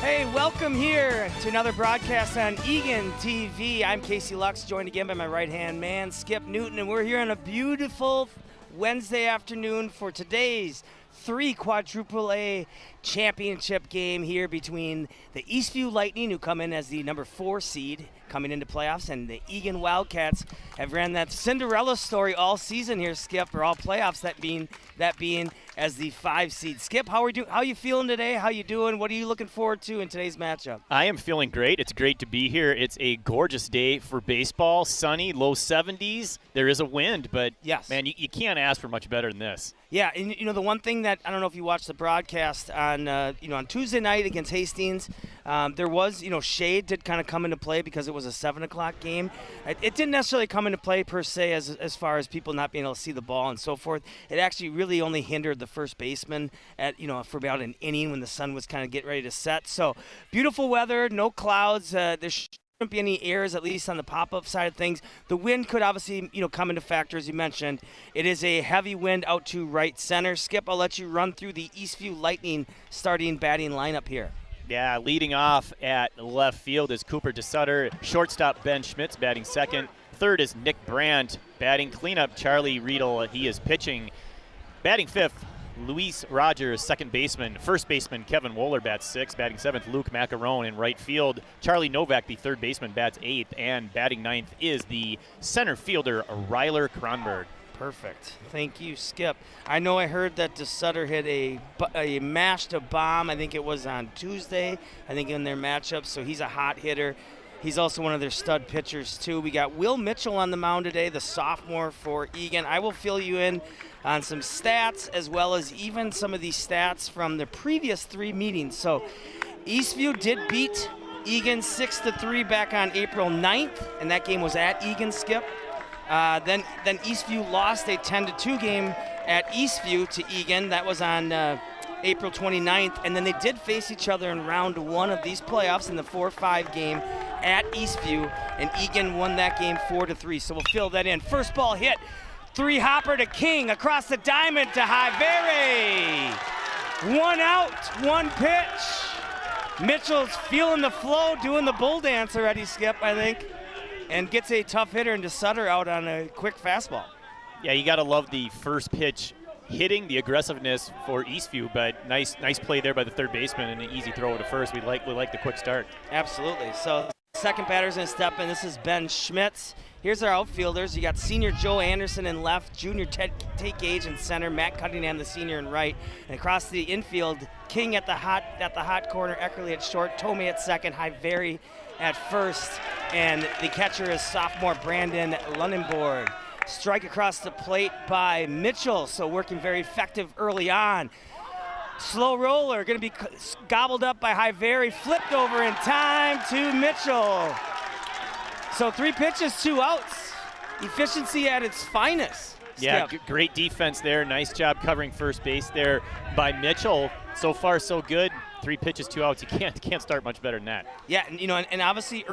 Hey, welcome here to another broadcast on Eagan TV. I'm Casey Lux, joined again by my right-hand man, Skip Newton, and we're here on a beautiful Wednesday afternoon for today's quadruple A championship game here between the Eastview Lightning, who come in as the number 4 seed coming into playoffs, and the Eagan Wildcats have ran that Cinderella story all season here, Skip, or all playoffs, that being as the 5 seed. Skip, how are you feeling today? How you doing? What are you looking forward to in today's matchup? I am feeling great. It's great to be here. It's a gorgeous day for baseball. Sunny, low 70s. There is a wind, but yes, man, you can't ask for much better than this. Yeah, and the one thing that I don't know if you watched the broadcast on on Tuesday night against Hastings, there was shade did kind of come into play because it was a 7 o'clock game. It didn't necessarily come into play per se as far as people not being able to see the ball and so forth. It actually really only hindered the first baseman at for about an inning when the sun was kind of getting ready to set. So beautiful weather, no clouds. There shouldn't be any errors, at least on the pop-up side of things. The wind could obviously come into factor, as you mentioned. It is a heavy wind out to right center. Skip, I'll let you run through the Eastview Lightning starting batting lineup here. Yeah, leading off at left field is Cooper DeSutter. Shortstop Ben Schmitz batting second. Third is Nick Brandt batting cleanup. Charlie Riedel, he is pitching. Batting fifth, Luis Rogers, second baseman. First baseman Kevin Wohler bats sixth. Batting seventh, Luke Macaron in right field. Charlie Novak, the third baseman, bats eighth. And batting ninth is the center fielder, Ryler Kronberg. Perfect. Thank you, Skip. I know I heard that DeSutter hit a mashed a bomb. I think it was on Tuesday, I think in their matchup, so he's a hot hitter. He's also one of their stud pitchers, too. We got Will Mitchell on the mound today, the sophomore for Eagan. I will fill you in on some stats as well as even some of these stats from the previous 3 meetings. So Eastview did beat Eagan 6-3 back on April 9th, and that game was at Eagan, Skip. Then Eastview lost a 10-2 game at Eastview to Eagan. That was on April 29th, and then they did face each other in round 1 of these playoffs in the 4-5 game at Eastview, and Eagan won that game 4-3. So we'll fill that in. First ball hit, 3-hopper to King, across the diamond to Highberry. 1 out, 1 pitch. Mitchell's feeling the flow, doing the bull dance already, Skip, I think, and gets a tough hitter into Sutter out on a quick fastball. Yeah, you got to love the first pitch hitting, the aggressiveness for Eastview, but nice play there by the third baseman and an easy throw to first. We like the quick start. Absolutely. So second batter's going to step in. This is Ben Schmitz. Here's our outfielders. You got senior Joe Anderson in left, junior Tate Gage in center, Matt Cunningham the senior in right, and across the infield, King at the hot corner, Eckerly at short, Tomei at second, Highberry at first, and the catcher is sophomore Brandon Lundenborg. Strike across the plate by Mitchell, so working very effective early on. Slow roller, going to be gobbled up by Highberry, flipped over in time to Mitchell. So 3 pitches, 2 outs. Efficiency at its finest. Yeah, great defense there. Nice job covering first base there by Mitchell. So far, so good. 3 pitches, 2 outs. You can't start much better than that. Yeah, and obviously,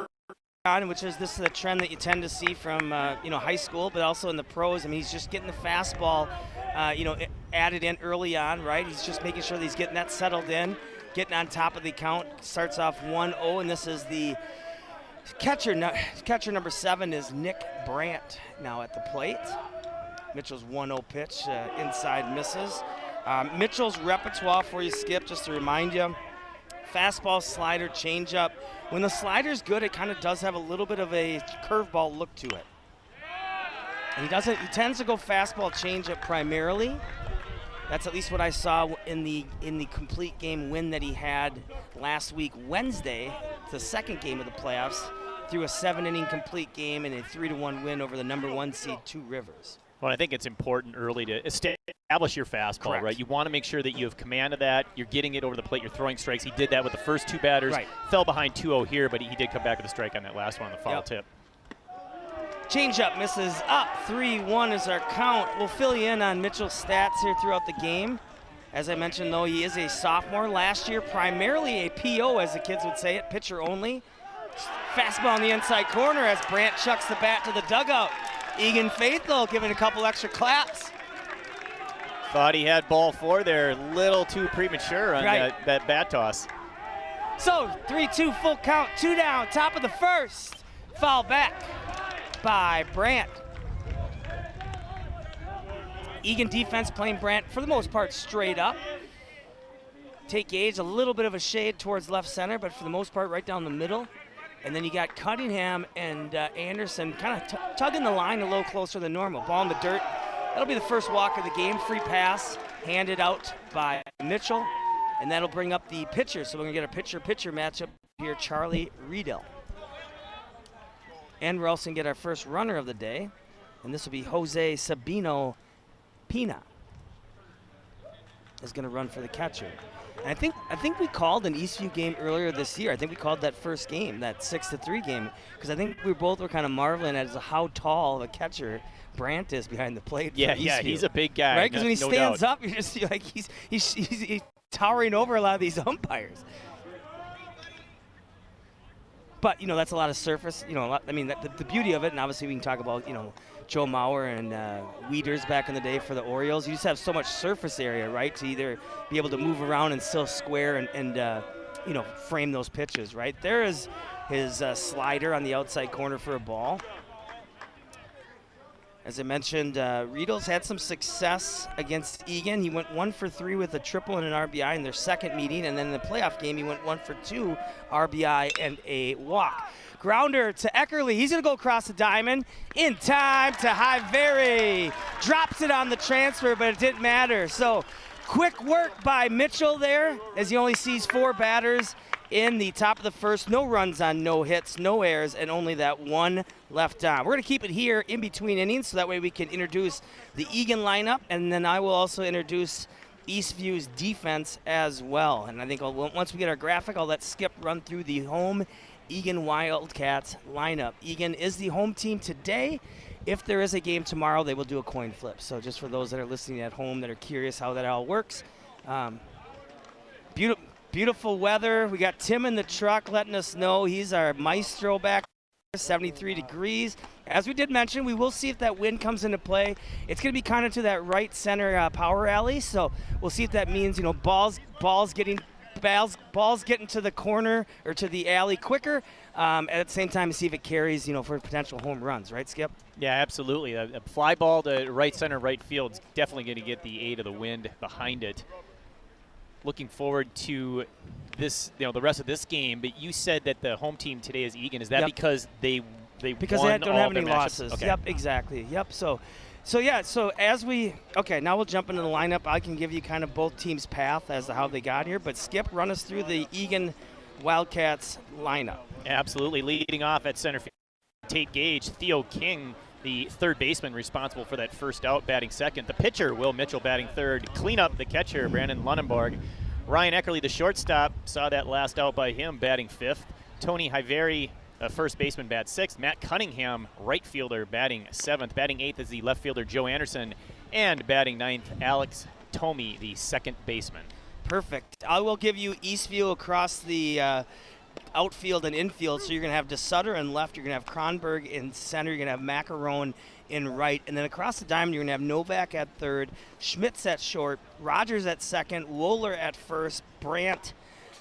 which is this is the trend that you tend to see from high school, but also in the pros. I mean, he's just getting the fastball, added in early on, right? He's just making sure that he's getting that settled in, getting on top of the count. Starts off 1-0, and this is the catcher number 7 is Nick Brandt now at the plate. Mitchell's 1-0 pitch, inside misses. Mitchell's repertoire for you, Skip, just to remind you. Fastball, slider, changeup. When the slider's good, it kind of does have a little bit of a curveball look to it. And he tends to go fastball, changeup primarily. That's at least what I saw in the complete game win that he had last week, Wednesday, the second game of the playoffs, through a 7-inning complete game and a 3-1 win over the number 1 seed, 2 Rivers. Well, I think it's important early to establish your fastball, correct, right? You want to make sure that you have command of that. You're getting it over the plate. You're throwing strikes. He did that with the first 2 batters. Right. Fell behind 2-0 here, but he did come back with a strike on that last one on the foul tip. Changeup misses up. 3-1 is our count. We'll fill you in on Mitchell's stats here throughout the game. As I mentioned, though, he is a sophomore. Last year, primarily a PO, as the kids would say it, pitcher only. Fastball in the inside corner as Brandt chucks the bat to the dugout. Eagan faithful giving a couple extra claps. Thought he had ball 4 there. A little too premature on that bat toss. So 3-2 full count, 2 down, top of the first. Foul back by Brandt. Eagan defense playing Brandt for the most part straight up. Take Gage a little bit of a shade towards left center, but for the most part right down the middle. And then you got Cunningham and Anderson kind of tugging the line a little closer than normal. Ball in the dirt. That'll be the first walk of the game. Free pass handed out by Mitchell. And that'll bring up the pitcher. So we're going to get a pitcher-pitcher matchup here, Charlie Riedel. And we're also going to get our first runner of the day. And this will be Jose Sabino Pina. Is going to run for the catcher. And I think we called an Eastview game earlier this year. I think we called that first game, that 6-3 game, because I think we both were kind of marveling at how tall the catcher Brandt is behind the plate. Yeah, yeah, he's a big guy, right? Because when he stands doubt. up, you're just like he's towering over a lot of these umpires. But that's a lot of surface. The beauty of it, and obviously we can talk about Joe Mauer and Wieters back in the day for the Orioles. You just have so much surface area, right, to either be able to move around and still square and frame those pitches, right? There is his slider on the outside corner for a ball. As I mentioned, Riedel's had some success against Eagan. He went 1 for 3 with a triple and an RBI in their second meeting, and then in the playoff game, he went 1 for 2 RBI and a walk. Grounder to Eckerly. He's going to go across the diamond in time to Highberry. Drops it on the transfer, but it didn't matter. So quick work by Mitchell there as he only sees 4 batters in the top of the first. No runs on no hits, no errors, and only that one left on. We're going to keep it here in between innings so that way we can introduce the Eagan lineup, and then I will also introduce Eastview's defense as well. And I think once we get our graphic, I'll let Skip run through the home Eagan Wildcats lineup. Eagan is the home team today. If there is a game tomorrow, they will do a coin flip. So just for those that are listening at home that are curious how that all works. Beautiful weather. We got Tim in the truck letting us know he's our maestro back there, 73 degrees. As we did mention, we will see if that wind comes into play. It's going to be kind of to that right center power alley. So we'll see if that means, balls getting to the corner or to the alley quicker. At the same time, to see if it carries, for potential home runs, right, Skip? Yeah, absolutely. A fly ball to right center, right field is definitely going to get the aid of the wind behind it. Looking forward to this, the rest of this game. But you said that the home team today is Eagan. Is that because they because won they don't all have their any matchups? losses? Okay. Yep, exactly. Yep. So as we now we'll jump into the lineup. I can give you kind of both teams' path as to how they got here. But Skip, run us through the Eagan Wildcats lineup. Absolutely. Leading off at center field, Tate Gage, Theo King, the third baseman responsible for that first out, batting second. The pitcher, Will Mitchell, batting third. Cleanup, the catcher, Brandon Lunenborg. Ryan Eckerly, the shortstop, saw that last out by him, batting fifth. Tony Highberry, first baseman, bats sixth. Matt Cunningham, right fielder, batting seventh. Batting eighth is the left fielder, Joe Anderson. And batting ninth, Alex Tomey, the second baseman. Perfect. I will give you Eastview across the outfield and infield. So you're going to have DeSutter in left. You're going to have Kronberg in center. You're going to have Macaron in right. And then across the diamond, you're going to have Novak at third, Schmitz at short, Rogers at second, Wohler at first, Brandt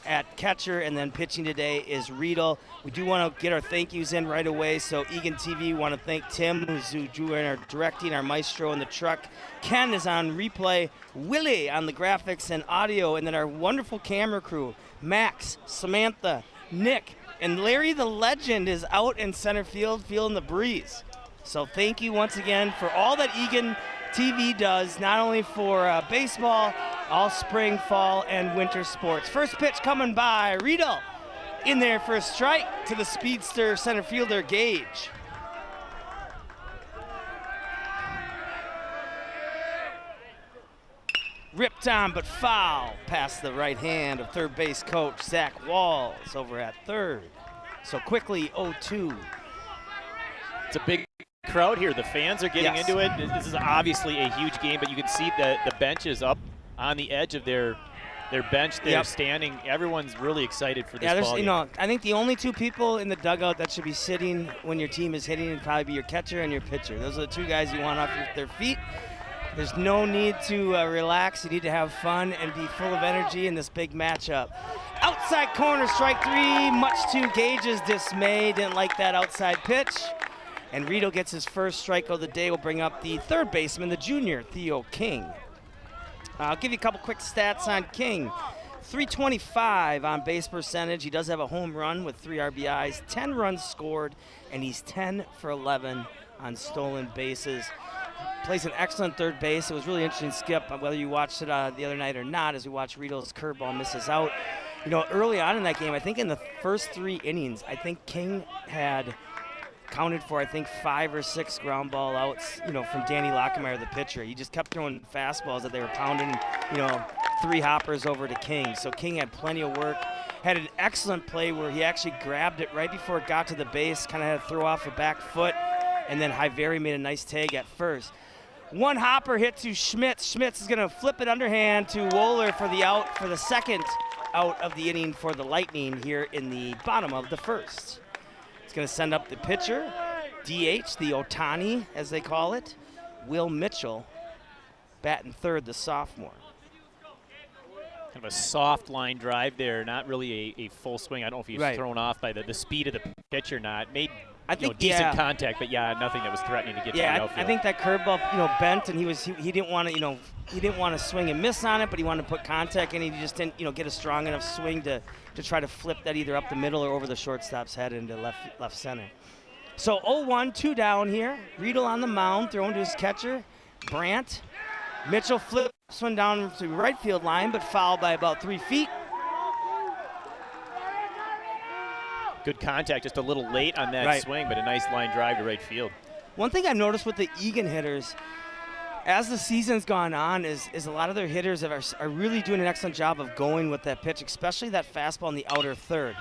at catcher, and then pitching today is Riedel. We do want to get our thank yous in right away. So Eagan TV, want to thank Tim, who's doing our directing, our maestro in the truck. Ken is on replay, Willie on the graphics and audio, and then our wonderful camera crew, Max, Samantha, Nick, and Larry the Legend is out in center field feeling the breeze. So thank you once again for all that Eagan TV does, not only for baseball, all spring, fall, and winter sports. First pitch coming by, Riedel in there for a strike to the speedster center fielder, Gage. Ripped on but foul past the right hand of third base coach Zach Walls over at third. So quickly 0-2. It's a big crowd here. The fans are getting into it. This is obviously a huge game, but you can see the bench is up on the edge of their bench. They're standing. Everyone's really excited for this ball game. I think the only two people in the dugout that should be sitting when your team is hitting would probably be your catcher and your pitcher. Those are the two guys you want off their feet. There's no need to relax. You need to have fun and be full of energy in this big matchup. Outside corner, strike 3, much to Gage's dismay. Didn't like that outside pitch. And Riedel gets his first strikeout of the day. Will bring up the third baseman, the junior, Theo King. I'll give you a couple quick stats on King. 325 on base percentage. He does have a home run with 3 RBIs, 10 runs scored, and he's 10 for 11 on stolen bases. Plays an excellent third base. It was really interesting, Skip, whether you watched it the other night or not, as we watched Riedel's curveball misses out. You know, early on in that game, I think in the first 3 innings, I think King had counted for, I think, 5 or 6 ground ball outs, you know, from Danny Lockemeyer, the pitcher. He just kept throwing fastballs that they were pounding, you know, 3 hoppers over to King. So King had plenty of work. Had an excellent play where he actually grabbed it right before it got to the base, kind of had to throw off a back foot, and then Hyveri made a nice tag at first. 1 hopper hit to Schmitz. Schmitz is going to flip it underhand to Wohler for the out, for the second out of the inning for the Lightning here in the bottom of the first. It's going to send up the pitcher, DH, the Otani, as they call it, Will Mitchell, batting third, the sophomore. Kind of a soft line drive there, not really a full swing. I don't know if he was thrown off by the speed of the pitch or not. Made decent contact, but nothing that was threatening to get to the outfield. I think that curveball, bent, and he didn't want to, he didn't want to swing and miss on it, but he wanted to put contact, and he just didn't, get a strong enough swing to try to flip that either up the middle or over the shortstop's head into left center. So 0-1, 2 down here. Riedel on the mound, throwing to his catcher, Brandt. Mitchell flips one down to right field line, but fouled by about 3 feet. Good contact, just a little late on that swing, but a nice line drive to right field. One thing I've noticed with the Eagan hitters, as the season's gone on, is a lot of their hitters are really doing an excellent job of going with that pitch, especially that fastball in the outer third.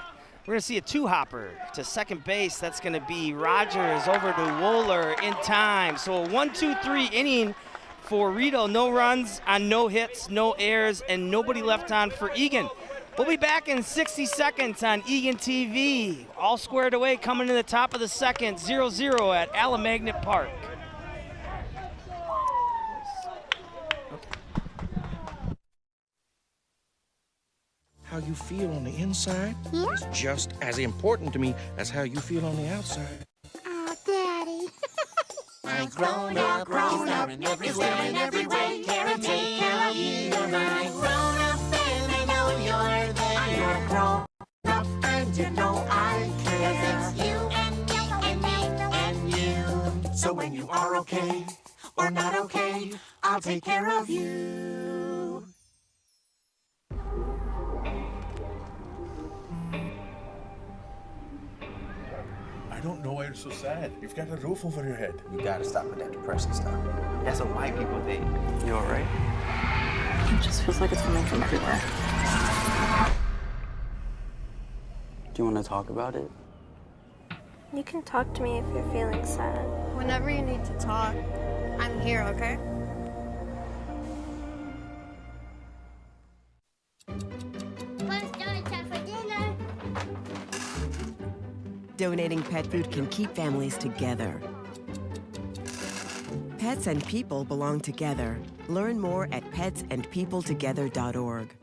We're going to see a 2-hopper to second base. That's going to be Rogers over to Wohler in time. So a 1-2-3 inning for Riedel. No runs on no hits, no errors, and nobody left on for Eagan. We'll be back in 60 seconds on Eagan TV. All squared away, coming to the top of the second, 0-0 at Alamagnet Park. How you feel on the inside is just as important to me as how you feel on the outside. Oh, Daddy. I'm grown up in every way, care and take care of you. You're my grown up and I know you're there. You're grown up and you know I care. 'Cause it's you and me and me and you. So when you are okay or not okay, I'll take care of you. I don't know why you're so sad. You've got a roof over your head. You gotta stop with that depressing stuff. That's what white people think. You all right? It just feels like it's coming from everywhere. Do you want to talk about it? You can talk to me if you're feeling sad. Whenever you need to talk, I'm here, okay? Donating pet food can keep families together. Pets and people belong together. Learn more at petsandpeopletogether.org.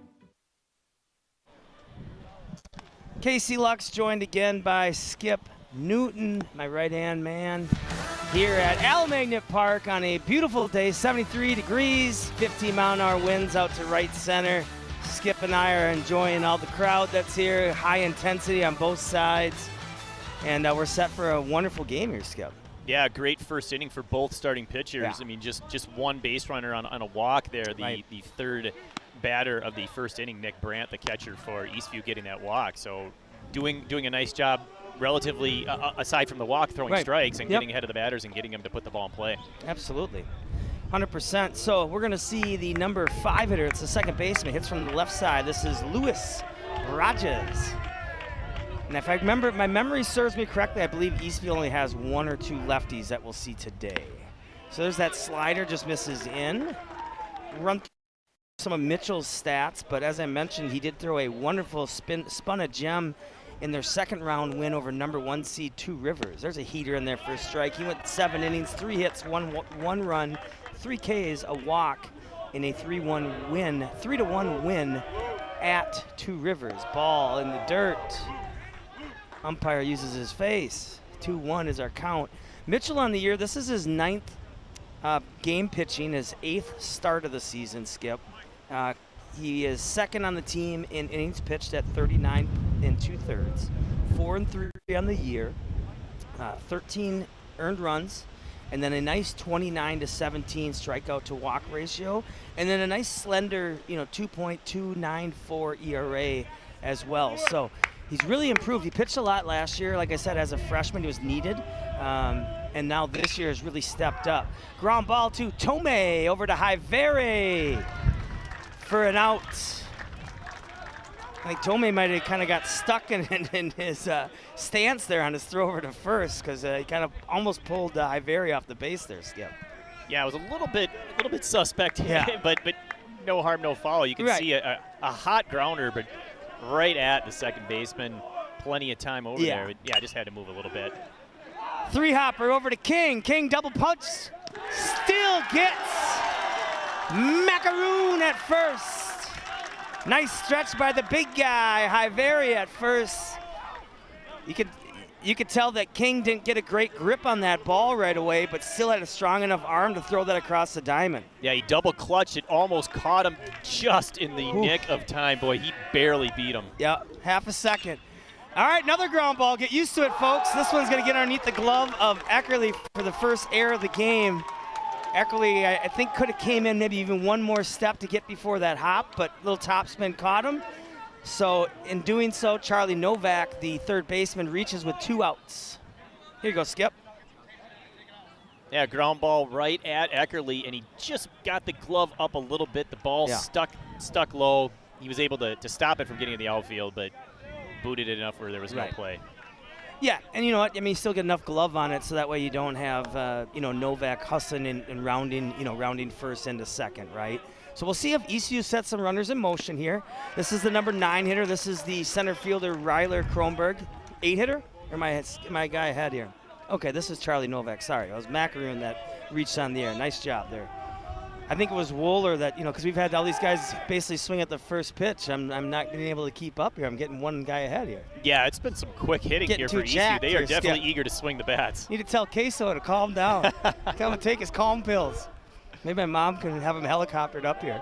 Casey Lux joined again by Skip Newton, my right-hand man, here at Alamagnet Park on a beautiful day, 73 degrees, 15-mile-an-hour winds out to right center. Skip and I are enjoying all the crowd that's here, high intensity on both sides. And we're set for a wonderful game here, Skip. Yeah, great first inning for both starting pitchers. Yeah. I mean, just one base runner on a walk there. The third batter of the first inning, Nick Brandt, the catcher for Eastview, getting that walk. So doing a nice job relatively, aside from the walk, throwing strikes and getting ahead of the batters and getting them to put the ball in play. Absolutely. 100%. So we're going to see the number 5 hitter. It's the second baseman. Hits from the left side. This is Luis Rogers. And if I remember, my memory serves me correctly, I believe Eastview only has 1 or 2 lefties that we'll see today. So there's that slider, just misses in. Run through some of Mitchell's stats, but as I mentioned, he did throw a wonderful spun a gem in their second round win over number 1 seed Two Rivers. There's a heater in there for a strike. He went 7 innings, 3 hits, one run, 3 Ks, a walk, in a 3-1 win, 3-1 win at Two Rivers. Ball in the dirt. Umpire uses his face. 2-1 is our count. Mitchell on the year, this is his 9th game pitching, his 8th start of the season, Skip. He is 2nd on the team in innings pitched at 39 2/3. 4-3 on the year. 13 earned runs, and then a nice 29-17 strikeout to walk ratio, and then a nice slender, 2.294 ERA as well. So he's really improved. He pitched a lot last year. Like I said, as a freshman, he was needed. And now this year has really stepped up. Ground ball to Tomei, over to Hyvere for an out. I think Tomei might have kind of got stuck in his stance there on his throw over to first, because he kind of almost pulled Hyvere off the base there, Skip. Yeah, it was a little bit suspect, yeah. but no harm, no foul. You can see a hot grounder, but right at the second baseman. Plenty of time over there. But yeah, just had to move a little bit. 3-hopper over to King. King double punch. Still gets Macaroon at first. Nice stretch by the big guy, Hyvere at first. You could tell that King didn't get a great grip on that ball right away, but still had a strong enough arm to throw that across the diamond. Yeah, he double clutched it, almost caught him just in the nick of time. Boy, he barely beat him. Yeah, half a second. All right, another ground ball. Get used to it, folks. This one's going to get underneath the glove of Eckerly for the first error of the game. Eckerly, I think, could have came in maybe even one more step to get before that hop, but little topspin caught him. So in doing so, Charlie Novak, the third baseman, reaches with 2 outs. Here you go, Skip. Yeah, ground ball right at Eckerly, and he just got the glove up a little bit. The ball stuck low. He was able to stop it from getting in the outfield, but booted it enough where there was no play. Yeah, and you know what? I mean, you still get enough glove on it, so that way you don't have, Novak hustling and rounding first into second, right? So we'll see if Eastview sets some runners in motion here. This is the number 9 hitter. This is the center fielder, Ryler Kronberg. 8 hitter? Or my guy ahead here? Okay, this is Charlie Novak. Sorry, it was Macaroon that reached on the air. Nice job there. I think it was Wooler that, because we've had all these guys basically swing at the first pitch. I'm not being able to keep up here. I'm getting one guy ahead here. Yeah, it's been some quick hitting here for Eastview. They are definitely eager to swing the bats. Need to tell Queso to calm down. Tell him to take his calm pills. Maybe my mom can have him helicoptered up here.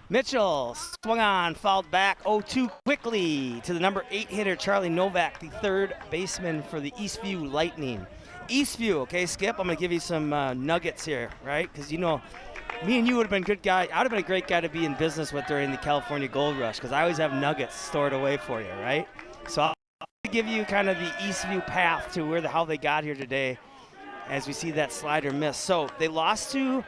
Mitchell swung on, fouled back 0-2 quickly to the number 8 hitter, Charlie Novak, the third baseman for the Eastview Lightning. Eastview, okay, Skip, I'm going to give you some nuggets here, right? Because, me and you would have been good guy. I would have been a great guy to be in business with during the California Gold Rush, because I always have nuggets stored away for you, right? So I'll give you kind of the Eastview path to how they got here today as we see that slider miss. So they lost to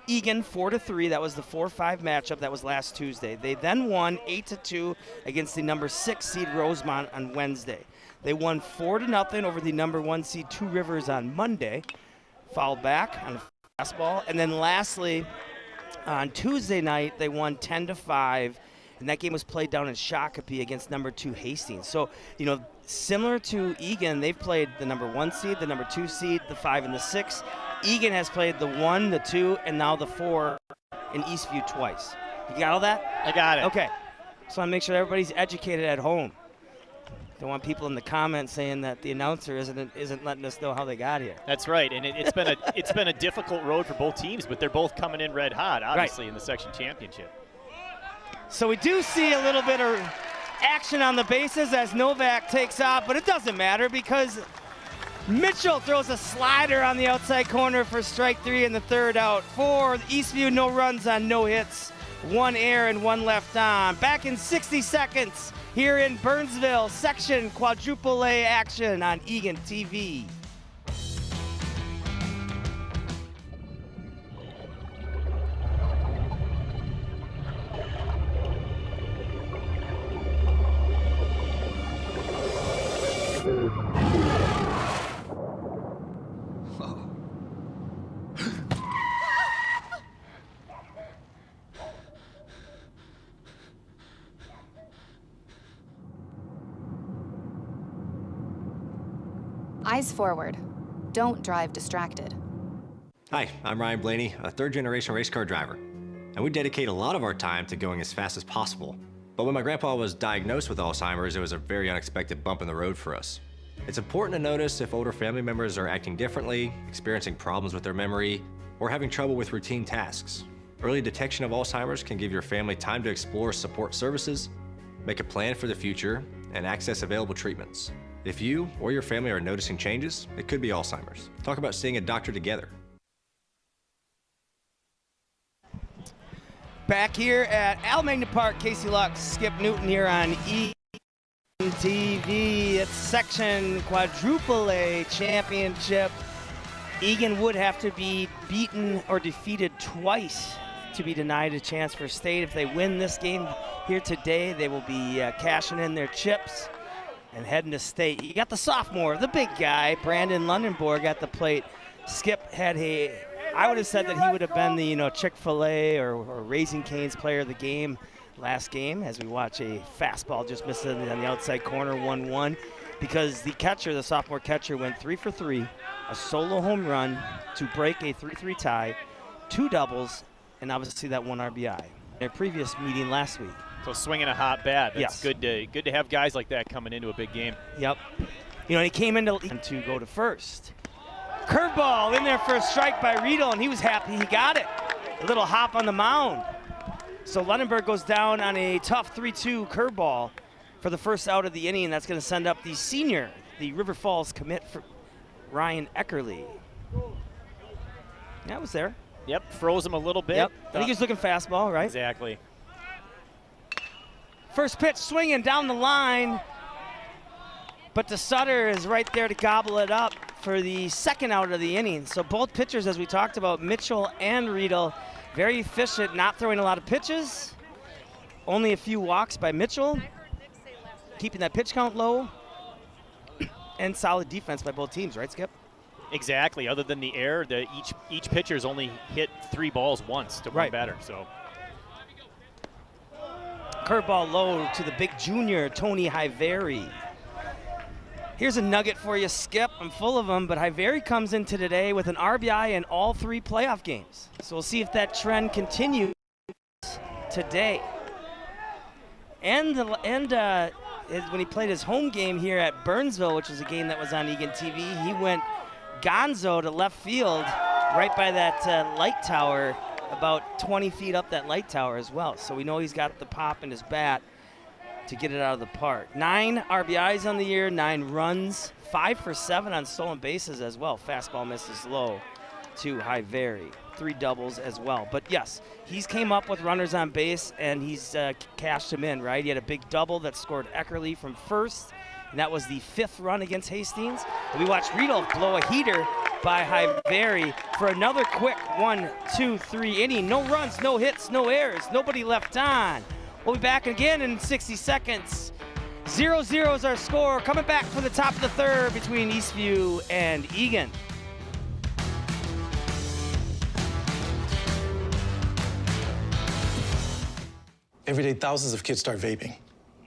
Eagan 4-3. That was the 4-5 matchup. That was last Tuesday. They then won 8-2 against the number 6 seed Rosemont on Wednesday. They won 4-0 over the number 1 seed Two Rivers on Monday. Fouled back on a fastball. And then lastly, on Tuesday night, they won 10-5. And that game was played down in Shakopee against number 2 Hastings. So, similar to Eagan, they've played the number 1 seed, the number 2 seed, the 5 and the 6. Eagan has played the 1, the 2, and now the 4 in Eastview twice. You got all that? I got it. Okay. So I make sure everybody's educated at home. Don't want people in the comments saying that the announcer isn't letting us know how they got here. That's right, and it's been a difficult road for both teams, but they're both coming in red hot, obviously, in the section championship. So we do see a little bit of action on the bases as Novak takes off, but it doesn't matter because Mitchell throws a slider on the outside corner for strike 3 and the third out. For Eastview, no runs on no hits, 1 error and 1 left on. Back in 60 seconds here in Burnsville, section quadruple A action on Eagan TV. Eyes forward. Don't drive distracted. Hi, I'm Ryan Blaney, a third-generation race car driver. And we dedicate a lot of our time to going as fast as possible. But when my grandpa was diagnosed with Alzheimer's, it was a very unexpected bump in the road for us. It's important to notice if older family members are acting differently, experiencing problems with their memory, or having trouble with routine tasks. Early detection of Alzheimer's can give your family time to explore support services, make a plan for the future, and access available treatments. If you or your family are noticing changes, it could be Alzheimer's. Talk about seeing a doctor together. Back here at Alamagna Park, Casey Lux, Skip Newton here on Eagan TV. It's Section Quadruple A Championship. Eagan would have to be beaten or defeated twice to be denied a chance for state. If they win this game here today, they will be cashing in their chips and heading to state. You got the sophomore, the big guy, Brandon Lundenborg at the plate. Skip had I would have said that he would have been the Chick-fil-A or Raising Cane's player of the game last game, as we watch a fastball just miss it on the outside corner, 1-1, because the catcher, the sophomore catcher, went 3 for 3, a solo home run to break a 3-3 tie, 2 doubles, and obviously that 1 RBI. Their previous meeting last week. So swinging a hot bat. That's yes. Good to have guys like that coming into a big game. Yep. He came into to go to first. Curveball in there for a strike by Riedel, and he was happy he got it. A little hop on the mound. So Lundenberg goes down on a tough 3-2 curveball for the first out of the inning. That's going to send up the senior, the River Falls commit for Ryan Eckerly. That was there. Yep, froze him a little bit. Yep. I think he was looking fastball, right? Exactly. First pitch swinging down the line, but DeSutter is right there to gobble it up for the second out of the inning. So both pitchers, as we talked about, Mitchell and Riedel, very efficient, not throwing a lot of pitches. Only a few walks by Mitchell, keeping that pitch count low, and solid defense by both teams, right, Skip? Exactly. Other than the air, each pitcher's only hit 3 balls once to one batter. So curveball low to the big junior, Tony Hiveri. Here's a nugget for you, Skip. I'm full of them, but Hiveri comes into today with an RBI in all 3 playoff games. So we'll see if that trend continues today. And when he played his home game here at Burnsville, which was a game that was on Eagan TV, he went gonzo to left field right by that light tower, about 20 feet up that light tower as well. So we know he's got the pop in his bat to get it out of the park. 9 RBIs on the year, 9 runs, 5 for 7 on stolen bases as well. Fastball misses low to Hiveri. 3 doubles as well. But yes, he's came up with runners on base, and he's cashed him in, right? He had a big double that scored Eckerly from first, and that was the 5th run against Hastings. And we watched Riedel blow a heater by Hiveri for another quick 1, 2, 3 inning. No runs, no hits, no errors, nobody left on. We'll be back again in 60 seconds. 0-0 is our score. Coming back for the top of the 3rd between Eastview and Eagan. Every day, thousands of kids start vaping.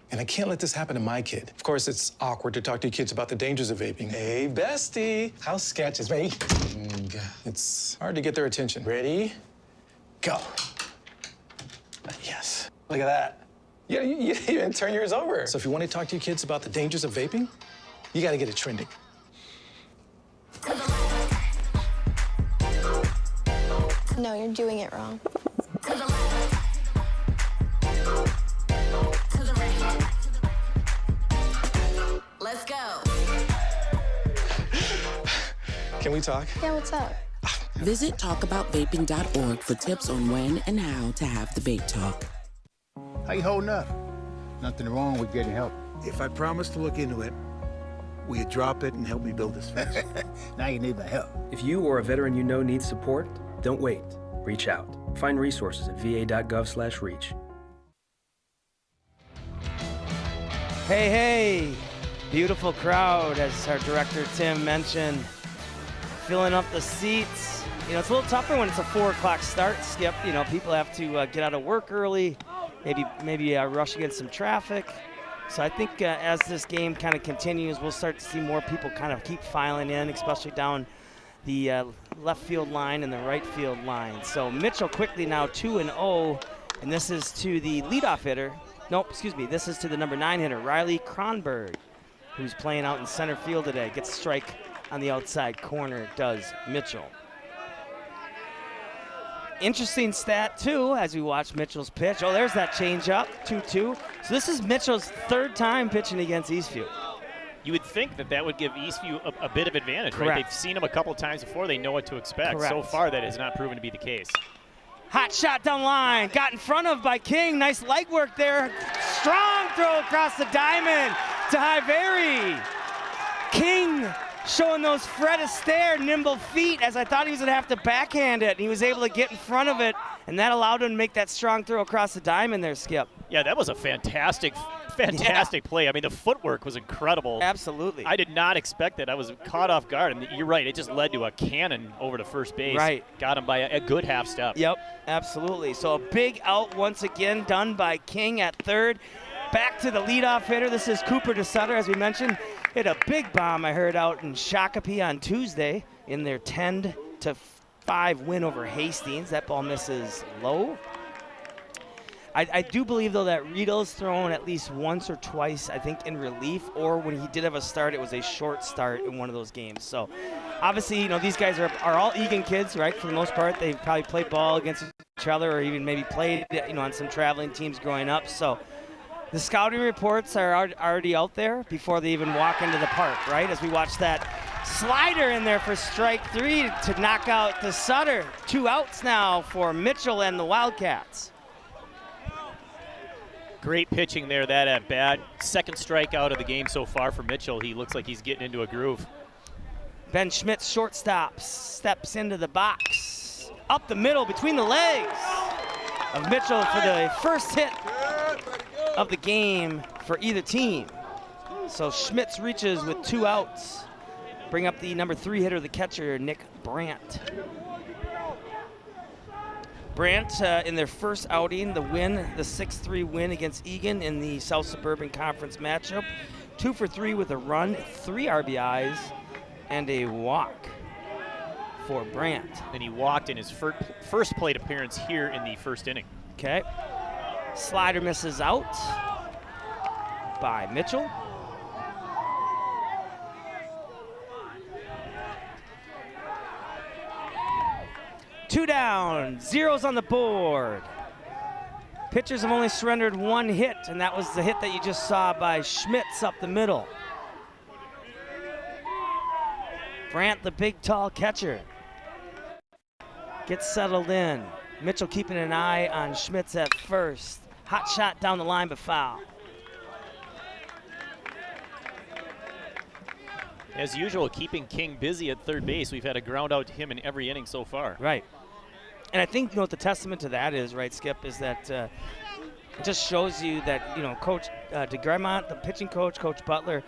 And I can't let this happen to my kid. Of course, it's awkward to talk to your kids about the dangers of vaping. Hey, bestie, how sketch is me? It's hard to get their attention. Ready? Go. Yes. Look at that. You didn't turn yours over. So if you want to talk to your kids about the dangers of vaping, you got to get it trending. No, you're doing it wrong. Let's go. Can we talk? Yeah, what's up? Visit talkaboutvaping.org for tips on when and how to have the vape talk. How you holding up? Nothing wrong with getting help. If I promise to look into it, will you drop it and help me build this fence? Now you need my help. If you or a veteran you know needs support, don't wait. Reach out. Find resources at va.gov/reach. Hey, beautiful crowd, as our director Tim mentioned, filling up the seats. It's a little tougher when it's a 4 o'clock start, Skip. People have to get out of work early, maybe rush against some traffic. So I think as this game kind of continues, we'll start to see more people kind of keep filing in, especially down the left field line and the right field line. So Mitchell quickly now 2-0, and this is to the leadoff hitter. Nope, excuse me. This is to the number 9 hitter, Riley Kronberg, who's playing out in center field today. Gets a strike on the outside corner, does Mitchell. Interesting stat, too, as we watch Mitchell's pitch. Oh, there's that changeup, 2-2. So this is Mitchell's 3rd time pitching against Eastview. You would think that that would give Eastview a bit of advantage, Correct. right? They've seen him a couple times before. They know what to expect. Correct. So far, that has not proven to be the case. Hot shot down line, got in front of by King. Nice leg work there. Strong throw across the diamond to Highbury. King showing those Fred Astaire nimble feet, as I thought he was going to have to backhand it. He was able to get in front of it, and that allowed him to make that strong throw across the diamond there, Skip. Yeah, that was a fantastic play. I mean, the footwork was incredible. Absolutely. I did not expect that. I was caught off guard, and you're right. It just led to a cannon over to first base. Right. Got him by a good half step. Yep, absolutely. So a big out once again done by King at 3rd. Back to the leadoff hitter. This is Cooper DeSutter, as we mentioned. Hit a big bomb I heard out in Shakopee on Tuesday in their 10-5 win over Hastings. That ball misses low. I do believe, though, that Riedel's thrown at least once or twice, I think, in relief, or when he did have a start, it was a short start in one of those games. So, obviously, you know, these guys are all Eagan kids, right? For the most part, they've probably played ball against each other or even maybe played, you know, on some traveling teams growing up. So, the scouting reports are already out there before they even walk into the park, right? As we watch that slider in there for strike 3 to knock out the Sutter. 2 outs now for Mitchell and the Wildcats. Great pitching there, that at bat. 2nd strikeout of the game so far for Mitchell. He looks like he's getting into a groove. Ben Schmitz, shortstop, steps into the box. Up the middle between the legs of Mitchell for the first hit of the game for either team. So Schmitz reaches with 2 outs. Bring up the number 3 hitter, the catcher, Nick Brandt. Brandt, in their first outing, the 6-3 win against Eagan in the South Suburban Conference matchup. 2 for 3 with a run, 3 RBIs, and a walk for Brandt. And he walked in his first plate appearance here in the 1st inning. Okay. Slider misses out by Mitchell. Two down, 0s on the board. Pitchers have only surrendered 1 hit, and that was the hit that you just saw by Schmitz up the middle. Brandt, the big, tall catcher, gets settled in. Mitchell keeping an eye on Schmitz at first. Hot shot down the line, but foul. As usual, keeping King busy at 3rd base. We've had a ground out to him in every inning so far. Right. And I think, you know, what the testament to that is, right, Skip, is that it just shows you that, you know, Coach DeGremont, the pitching coach, Coach Butler,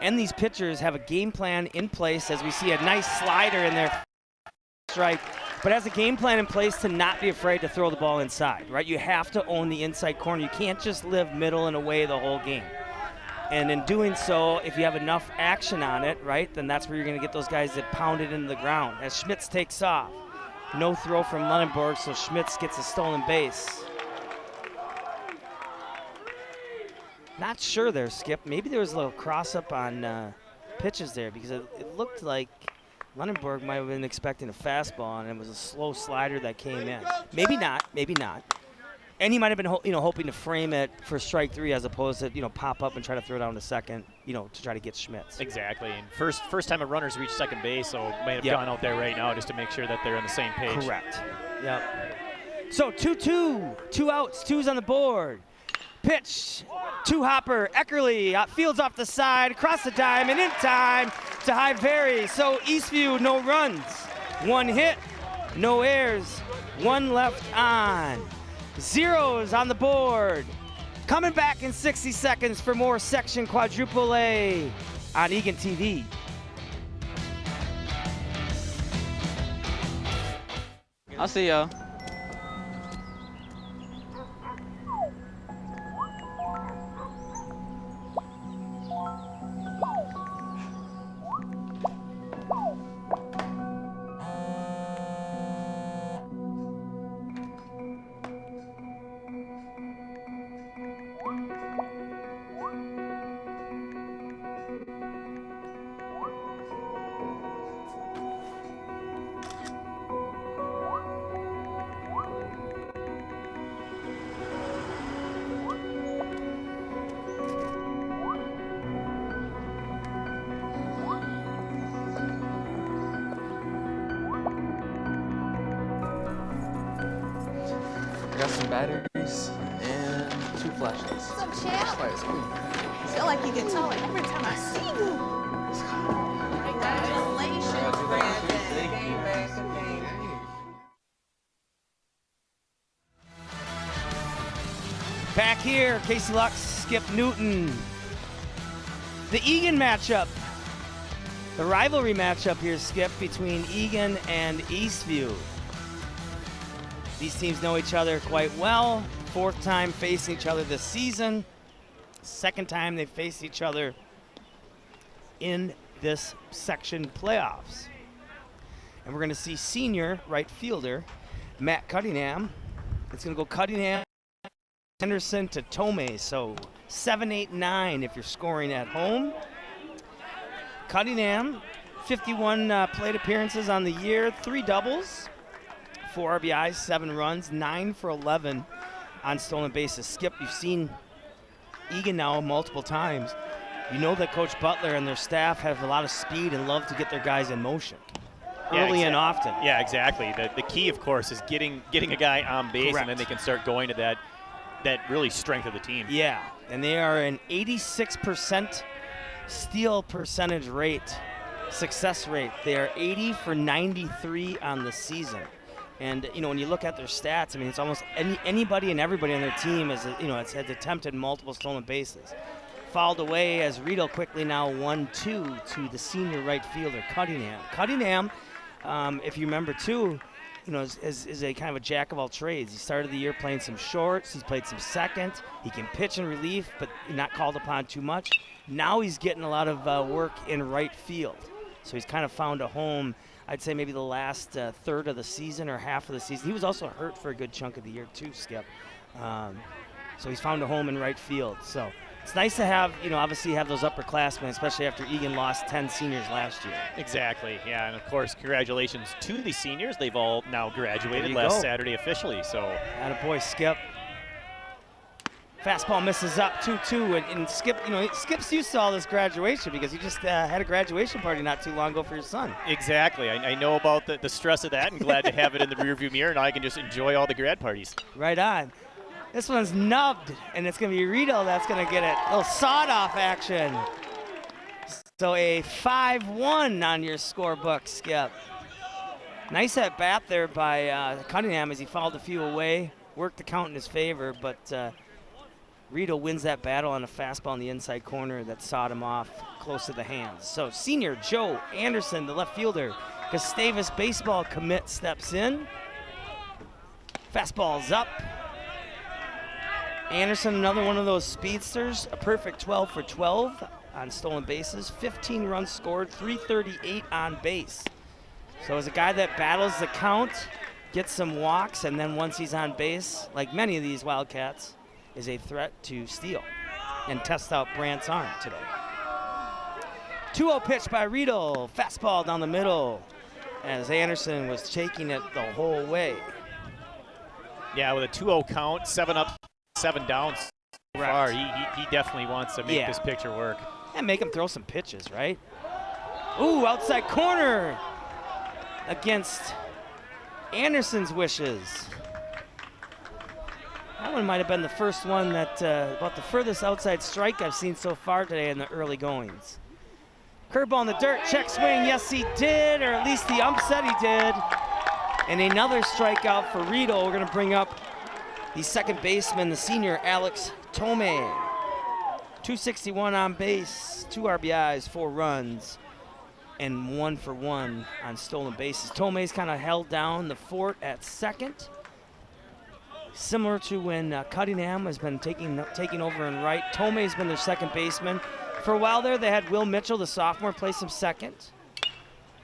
and these pitchers have a game plan in place, as we see a nice slider in there, strike, but has a game plan in place to not be afraid to throw the ball inside, right? You have to own the inside corner. You can't just live middle and away the whole game. And in doing so, if you have enough action on it, right, then that's where you're going to get those guys that pound it into the ground. As Schmitz takes off, no throw from Lunenburg, so Schmitz gets a stolen base. Not sure there, Skip. Maybe there was a little cross-up on pitches there, because it looked like Lunenburg might have been expecting a fastball, and it was a slow slider that came in. Maybe not, maybe not. And he might have been, hoping to frame it for strike 3 as opposed to, pop up and try to throw down to second, to try to get Schmitz. Exactly. And first time a runner's reached 2nd base, so might have gone out there right now just to make sure that they're on the same page. Correct. Yep. So 2-2, 2 outs, 2's on the board. Pitch, 2-hopper, Eckerly fields off the side, across the diamond, in time to Highbury. So Eastview, no runs, 1 hit, no errors, 1 left on. 0s on the board. Coming back in 60 seconds for more Section Quadruple A on Eagan TV. I'll see y'all. batteries, and 2 flashlights. What's up, champ? I feel like you get taller every time I see you. Congratulations, Brandon. Back here, Casey Lux, Skip Newton. The Eagan matchup. The rivalry matchup here, Skip, between Eagan and Eastview. These teams know each other quite well. 4th time facing each other this season. 2nd time they faced each other in this section playoffs. And we're going to see senior right fielder Matt Cunningham. It's going to go Cunningham, Henderson to Tomei. So 7, 8, 9 if you're scoring at home. Cunningham, 51 plate appearances on the year, 3 doubles, 4 RBIs, 7 runs, 9 for 11 on stolen bases. Skip, you've seen Eagan now multiple times. You know that Coach Butler and their staff have a lot of speed and love to get their guys in motion early and often. Yeah, exactly. The key, of course, is getting a guy on base. Correct. And then they can start going to that really strength of the team. Yeah, and they are an 86% steal percentage rate, success rate. They are 80 for 93 on the season. And, you know, when you look at their stats, I mean, it's almost anybody and everybody on their team has attempted multiple stolen bases. Fouled away as Riedel quickly now 1-2 to the senior right fielder, Cunningham. Cunningham, if you remember too, you know, is a kind of a jack of all trades. He started the year playing some shorts. He's played some second. He can pitch in relief, but not called upon too much. Now he's getting a lot of work in right field. So he's kind of found a home, I'd say maybe the last third of the season or half of the season. He was also hurt for a good chunk of the year too, Skip. So he's found a home in right field. So it's nice to have, you know, obviously have those upperclassmen, especially after Eagan lost 10 seniors last year. Exactly, yeah, and of course, congratulations to the seniors. They've all now graduated last Saturday officially, so. Attaboy, Skip. Fastball misses up 2-2, and Skip, you know, Skip's used to all this graduation because he just had a graduation party not too long ago for your son. Exactly, I know about the stress of that and glad to have it in the rearview mirror, and I can just enjoy all the grad parties. Right on. This one's nubbed, and it's going to be Riedel that's going to get it. A little sawed-off action. So a 5-1 on your scorebook, Skip. Nice at bat there by Cunningham as he fouled a few away. Worked the count in his favor, but Riedel wins that battle on a fastball in the inside corner that sawed him off close to the hands. So senior Joe Anderson, the left fielder, Gustavus baseball commit, steps in. Fastball's up. Anderson, another one of those speedsters, a perfect 12 for 12 on stolen bases, 15 runs scored, 338 on base. So as a guy that battles the count, gets some walks, and then once he's on base, like many of these Wildcats, is a threat to steal and test out Brandt's arm today. 2-0 pitch by Riedel, fastball down the middle as Anderson was taking it the whole way. Yeah, with a 2-0 count, 7 up, 7 down so far. He definitely wants to make this picture work. And make him throw some pitches, right? Ooh, outside corner against Anderson's wishes. That one might have been the first one that, about the furthest outside strike I've seen so far today in the early goings. Curveball in the dirt, check swing, yes he did, or at least the ump said he did. And another strikeout for Riedel. We're gonna bring up the second baseman, the senior Alex Tomei. 261 on base, 2 RBIs, 4 runs, and 1 for 1 on stolen bases. Tomei's kind of held down the fort at second. Similar to when Cunningham has been taking over in right. Tomei's been their second baseman. For a while there, they had Will Mitchell, the sophomore, play some second.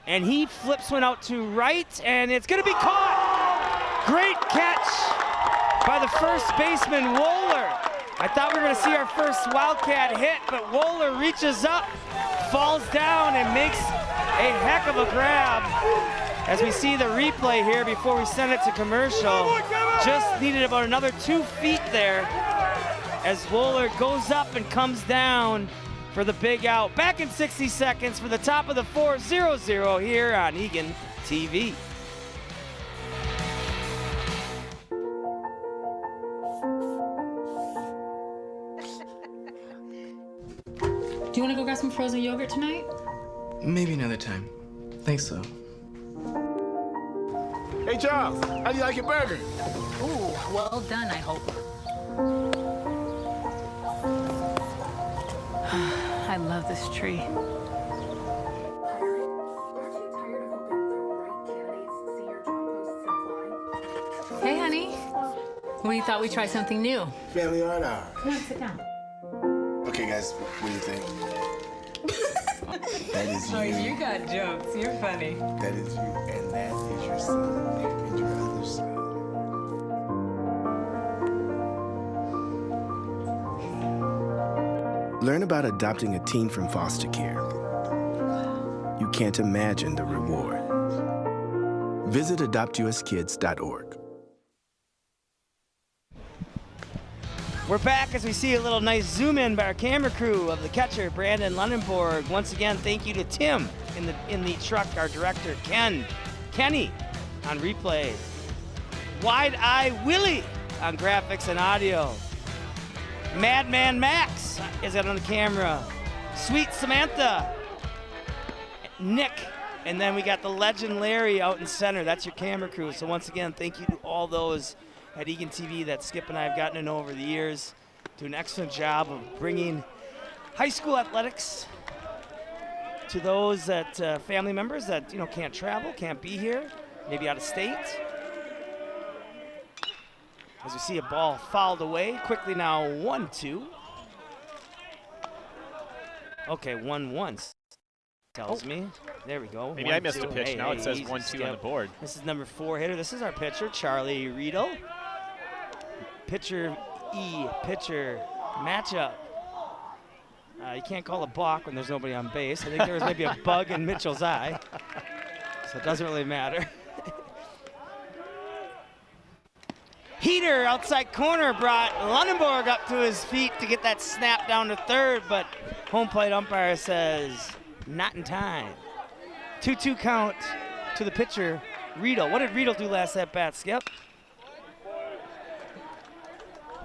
And he flips one out to right, and it's gonna be caught! Great catch by the first baseman, Wohler. I thought we were gonna see our first Wildcat hit, but Wohler reaches up, falls down, and makes a heck of a grab. As we see the replay here before we send it to commercial, just needed about another 2 feet there as Wohler goes up and comes down for the big out. Back in 60 seconds for the top of the 4, 0-0 here on Eagan TV. Do you want to go grab some frozen yogurt tonight? Maybe another time. Thanks, though. Hey, Charles, how do you like your burger? Ooh, well done, I hope. I love this tree. Hey, honey. We thought we'd try something new. Family art hour. Come on, sit down. Okay, guys, what do you think? That is you. Oh, you got jokes. You're funny. That is you, and that is your son, and your other son. Learn about adopting a teen from foster care. You can't imagine the reward. Visit adoptuskids.org. We're back as we see a little nice zoom in by our camera crew of the catcher, Brandon Lundenborg. Once again, thank you to Tim in the truck, our director, Kenny on replay, Wide Eye Willie on graphics and audio, Madman Max is on the camera, Sweet Samantha, Nick, and then we got the legend Larry out in center. That's your camera crew. So once again, thank you to all those at Eagan TV that Skip and I have gotten to know over the years. Do an excellent job of bringing high school athletics to those that family members that can't travel, can't be here, maybe out of state. As we see a ball fouled away quickly now, 1-2. Okay, 1-1 tells me. There we go. Maybe I missed a pitch. Hey, now it says easy 1-2 Skip. on the board. This is number 4 hitter. This is our pitcher, Charlie Riedel. Pitcher matchup. You can't call a balk when there's nobody on base. I think there was maybe a bug in Mitchell's eye, so it doesn't really matter. Heater outside corner brought Lundenborg up to his feet to get that snap down to third, but home plate umpire says not in time. 2-2 count to the pitcher, Riedel. What did Riedel do last at bat, Skip?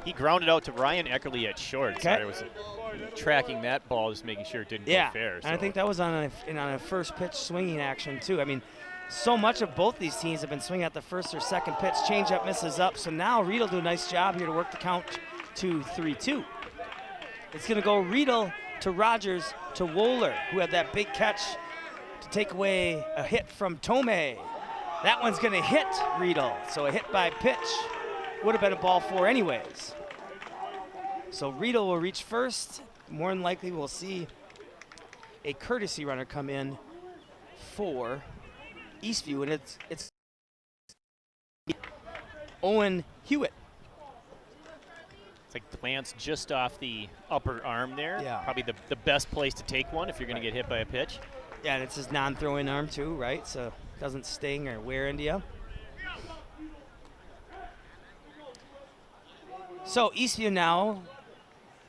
He grounded out to Ryan Eckerly at short. Okay. So I was tracking that ball, just making sure it didn't go fair. And I think that was on a first pitch swinging action too. I mean, so much of both these teams have been swinging at the first or second pitch. Changeup misses up, so now Riedel do a nice job here to work the count to 3-2. It's gonna go Riedel to Rogers to Wohler, who had that big catch to take away a hit from Tomei. That one's gonna hit Riedel, so a hit by pitch would have been a ball 4 anyways. So Riedel will reach first. More than likely we'll see a courtesy runner come in for Eastview, and it's Owen Hewitt. It's like glance just off the upper arm there. Yeah. Probably the best place to take one if you're going to get hit by a pitch. Yeah, and it's his non-throwing arm too, right? So it doesn't sting or wear into you. So Eastview now,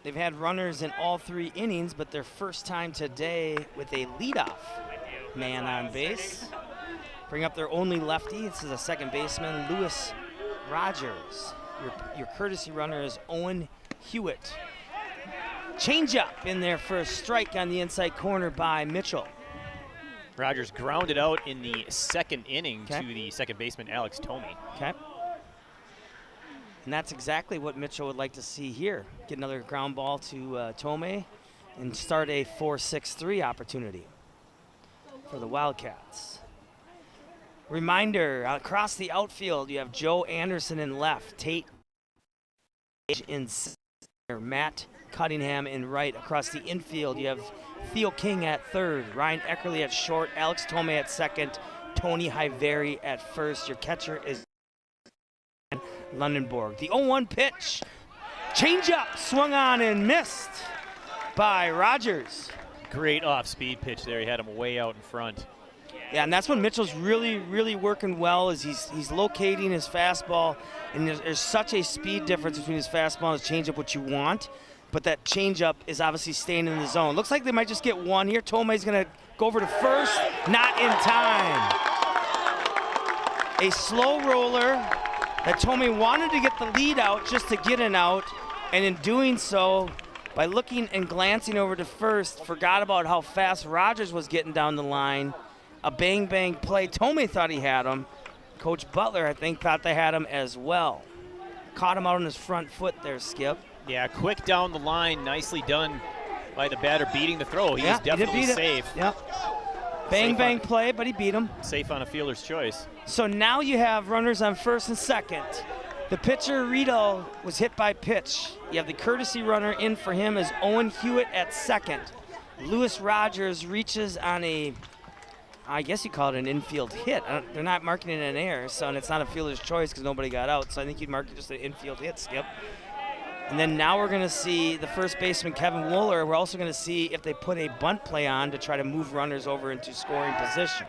they've had runners in all 3 innings, but their first time today with a leadoff man on base. Bring up their only lefty. This is a second baseman, Lewis Rogers. Your courtesy runner is Owen Hewitt. Changeup in there for a strike on the inside corner by Mitchell. Rogers grounded out in the second inning to the second baseman, Alex Tomei. Okay. And that's exactly what Mitchell would like to see here. Get another ground ball to Tomei and start a 4-6-3 opportunity for the Wildcats. Reminder, across the outfield, you have Joe Anderson in left, Tate in center, Matt Cunningham in right. Across the infield, you have Theo King at third, Ryan Eckerly at short, Alex Tomei at second, Tony Hiveri at first. Your catcher is Lundenborg. The 0-1 pitch. Changeup swung on and missed by Rogers. Great off-speed pitch there. He had him way out in front. Yeah, and that's when Mitchell's really working well, is he's locating his fastball, and there's such a speed difference between his fastball and his changeup, what you want, but that changeup is obviously staying in the zone. Looks like they might just get one here. Tomei's gonna go over to first, not in time. A slow roller that Tomei wanted to get the lead out just to get an out, and in doing so, by looking and glancing over to first, forgot about how fast Rogers was getting down the line. A bang-bang play. Tomei thought he had him. Coach Butler, I think, thought they had him as well. Caught him out on his front foot there, Skip. Yeah, quick down the line. Nicely done by the batter beating the throw. He was definitely safe. Yep. Bang play, but he beat him. Safe on a fielder's choice. So now you have runners on first and second. The pitcher, Riedel, was hit by pitch. You have the courtesy runner in for him as Owen Hewitt at second. Lewis Rogers reaches on a, I guess you call it an infield hit. They're not marking it an error, so and it's not a fielder's choice because nobody got out. So I think you'd mark it just an infield hit, Skip. And then now we're going to see the first baseman, Kevin Wooler. We're also going to see if they put a bunt play on to try to move runners over into scoring position.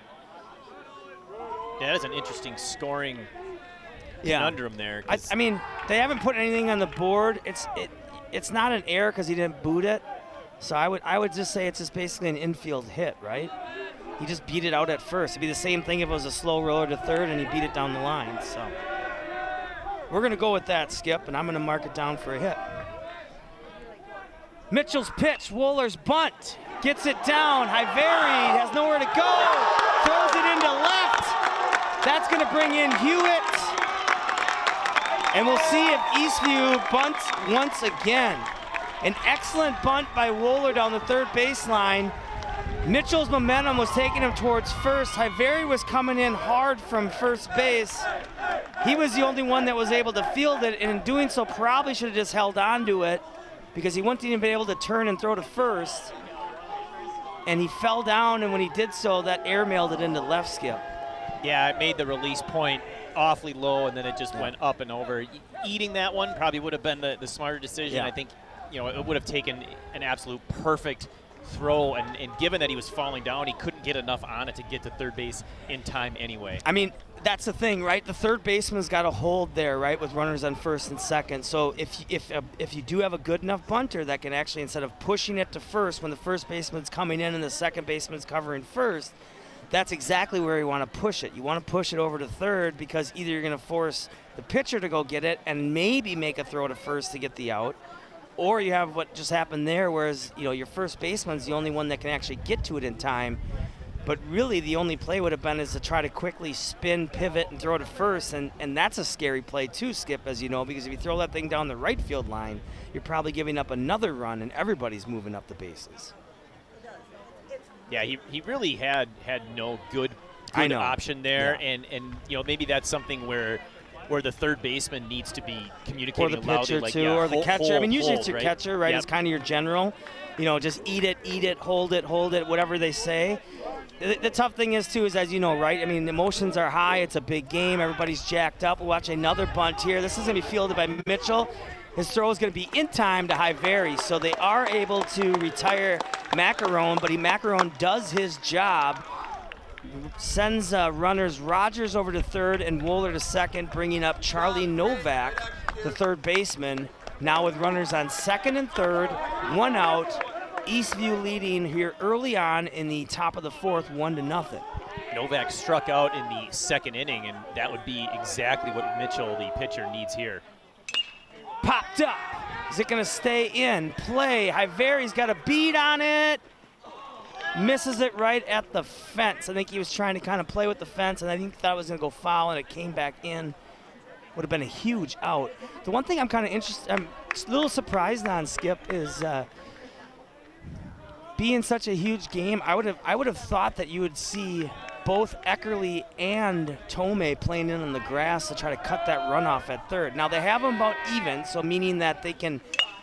Yeah, that is an interesting scoring conundrum there. I mean, they haven't put anything on the board. It's not an error because he didn't boot it. So I would just say it's just basically an infield hit, right? He just beat it out at first. It'd be the same thing if it was a slow roller to third and he beat it down the line. So we're going to go with that, Skip, and I'm going to mark it down for a hit. Mitchell's pitch, Wooler's bunt, gets it down. Hyveri has nowhere to go, throws it into left. That's going to bring in Hewitt. And we'll see if Eastview bunts once again. An excellent bunt by Wooler down the third baseline. Mitchell's momentum was taking him towards first. Hyveri was coming in hard from first base. He was the only one that was able to field it, and in doing so probably should have just held on to it because he wouldn't even be able to turn and throw to first. And he fell down, and when he did so, that airmailed it into left, Skip. Yeah, it made the release point awfully low, and then it just went up and over. Eating that one probably would have been the smarter decision. Yeah. I think, it would have taken an absolute perfect throw, and given that he was falling down, he couldn't get enough on it to get to third base in time anyway. I mean, that's the thing, right? The third baseman's got a hold there, right, with runners on first and second. So if you do have a good enough bunter that can actually, instead of pushing it to first when the first baseman's coming in and the second baseman's covering first, that's exactly where you want to push it. You want to push it over to third because either you're going to force the pitcher to go get it and maybe make a throw to first to get the out, or you have what just happened there, whereas your first baseman's the only one that can actually get to it in time. But really, the only play would have been is to try to quickly spin, pivot, and throw to first, and that's a scary play too, Skip, as you know, because if you throw that thing down the right field line, you're probably giving up another run, and everybody's moving up the bases. Yeah, he really had no good option there, Yeah. and maybe that's something where the third baseman needs to be communicating or the loudly, pitcher like, too, or the catcher. I mean, usually hold, it's your right? catcher, right? Yep. It's kind of your general. Just eat it, hold it, whatever they say. The tough thing is too, is as you know, right? I mean, the emotions are high. It's a big game. Everybody's jacked up. We'll watch another bunt here. This is going to be fielded by Mitchell. His throw is going to be in time to Hyveri, so they are able to retire Macaron, but Macaron does his job. Sends runners Rogers over to third and Wooler to second, bringing up Charlie Novak, the third baseman. Now with runners on second and third, one out. Eastview leading here early on in the top of the fourth, 1-0. Novak struck out in the second inning, and that would be exactly what Mitchell, the pitcher, needs here. Popped up. Is it going to stay in? Play. Hyveri's got a beat on it. Misses it right at the fence. I think he was trying to kind of play with the fence, and I think thought it was going to go foul, and it came back in. Would have been a huge out. The one thing I'm kind of interested, I'm a little surprised on, Skip, is being such a huge game. I would have thought that you would see both Eckerly and Tomei playing in on the grass to try to cut that runoff at third. Now they have them about even, so meaning that they can